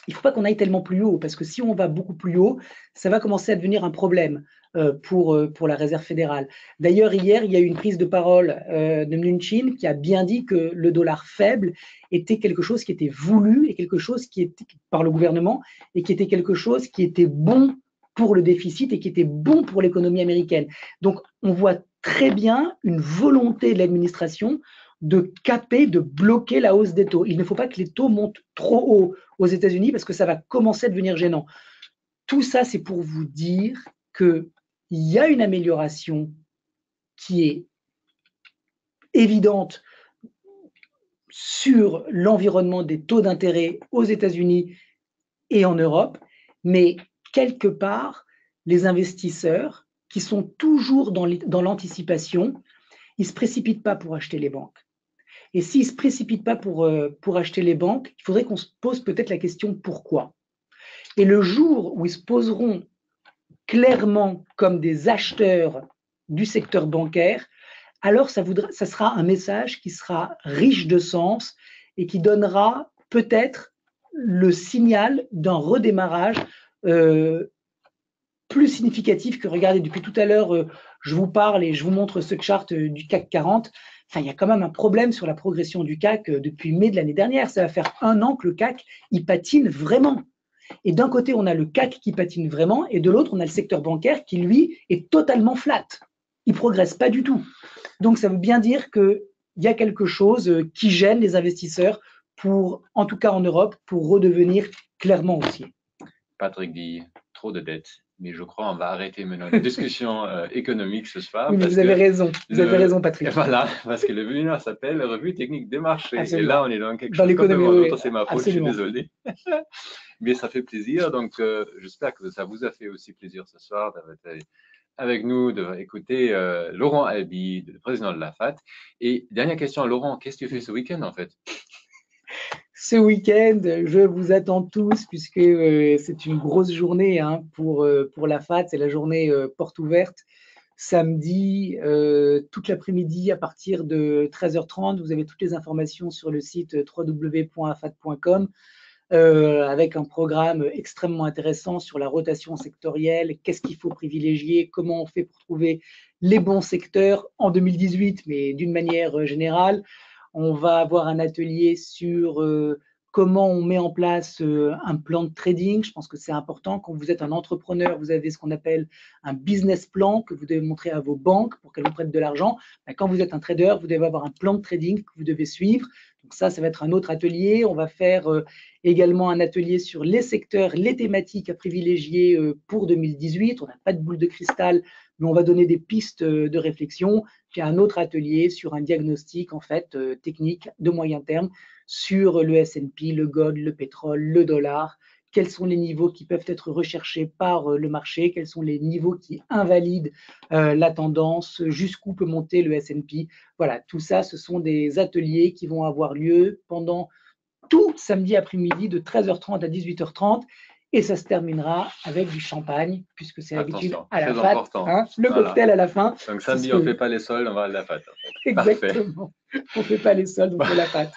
Il ne faut pas qu'on aille tellement plus haut, parce que si on va beaucoup plus haut, ça va commencer à devenir un problème pour la Réserve fédérale. D'ailleurs, hier, il y a eu une prise de parole de Mnuchin qui a bien dit que le dollar faible était quelque chose qui était voulu et quelque chose qui était par le gouvernement et qui était quelque chose qui était bon pour le déficit et qui était bon pour l'économie américaine. Donc, on voit très bien une volonté de l'administration de caper, de bloquer la hausse des taux. Il ne faut pas que les taux montent trop haut aux États-Unis parce que ça va commencer à devenir gênant. Tout ça, c'est pour vous dire qu'il y a une amélioration qui est évidente sur l'environnement des taux d'intérêt aux États-Unis et en Europe, mais quelque part, les investisseurs qui sont toujours dans l'anticipation, ils ne se précipitent pas pour acheter les banques. Et s'ils ne se précipitent pas pour acheter les banques, il faudrait qu'on se pose peut-être la question pourquoi. Et le jour où ils se poseront clairement comme des acheteurs du secteur bancaire, alors ça sera un message qui sera riche de sens et qui donnera peut-être le signal d'un redémarrage plus significatif que, regardez, depuis tout à l'heure, je vous parle et je vous montre ce chart du CAC 40. Enfin, il y a quand même un problème sur la progression du CAC depuis mai de l'année dernière. Ça va faire 1 an que le CAC, il patine vraiment. Et d'un côté, on a le CAC qui patine vraiment, et de l'autre, on a le secteur bancaire qui, lui, est totalement flat. Il ne progresse pas du tout. Donc, ça veut bien dire qu'il y a quelque chose qui gêne les investisseurs, en tout cas en Europe, pour redevenir clairement haussier. Patrick dit trop de dettes, mais je crois qu'on va arrêter maintenant la discussion économique ce soir. Oui, mais vous avez raison. Vous avez raison, Patrick. Voilà, parce que le webinaire s'appelle Revue technique des marchés. Absolument. Et là, on est dans quelque chose complètement d'autre. C'est ma faute, absolument. je suis désolé. Mais ça fait plaisir. Donc, j'espère que ça vous a fait aussi plaisir ce soir d'être avec nous, d'écouter Laurent Albi, le président de la FAT. Et dernière question, Laurent, qu'est-ce que tu fais ce week-end en fait? Ce week-end, je vous attends tous, puisque c'est une grosse journée hein, pour la FAT. C'est la journée porte ouverte. Samedi, toute l'après-midi, à partir de 13h30, vous avez toutes les informations sur le site www.afat.com avec un programme extrêmement intéressant sur la rotation sectorielle, qu'est-ce qu'il faut privilégier, comment on fait pour trouver les bons secteurs en 2018, mais d'une manière générale. On va avoir un atelier sur comment on met en place un plan de trading. Je pense que c'est important. Quand vous êtes un entrepreneur, vous avez ce qu'on appelle un business plan que vous devez montrer à vos banques pour qu'elles vous prêtent de l'argent. Quand vous êtes un trader, vous devez avoir un plan de trading que vous devez suivre. Donc ça va être un autre atelier. On va faire également un atelier sur les secteurs, les thématiques à privilégier pour 2018. On n'a pas de boule de cristal, mais on va donner des pistes de réflexion. Puis un autre atelier sur un diagnostic en fait technique de moyen terme sur le S&P, le gold, le pétrole, le dollar. Quels sont les niveaux qui peuvent être recherchés par le marché? Quels sont les niveaux qui invalident la tendance? Jusqu'où peut monter le S&P? Voilà, tout ça, ce sont des ateliers qui vont avoir lieu pendant tout samedi après-midi de 13h30 à 18h30. Et ça se terminera avec du champagne, puisque c'est l'habitude à la fête, hein, le cocktail à la fin. Donc samedi, on ne fait pas les soldes, on va à la fête. En fait. Exactement. On ne fait pas les soldes, on fait la fête.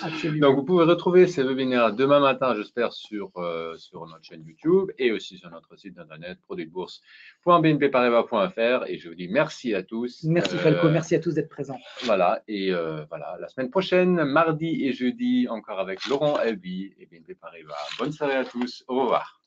Absolument. Donc, vous pouvez retrouver ces webinaires demain matin, j'espère, sur notre chaîne YouTube et aussi sur notre site internet produitsbourse.bnpparibas.fr. Et je vous dis merci à tous. Merci Falco, merci à tous d'être présents. Voilà, et voilà, la semaine prochaine, mardi et jeudi, encore avec Laurent Elby et BNP Paribas. Bonne soirée à tous, au revoir.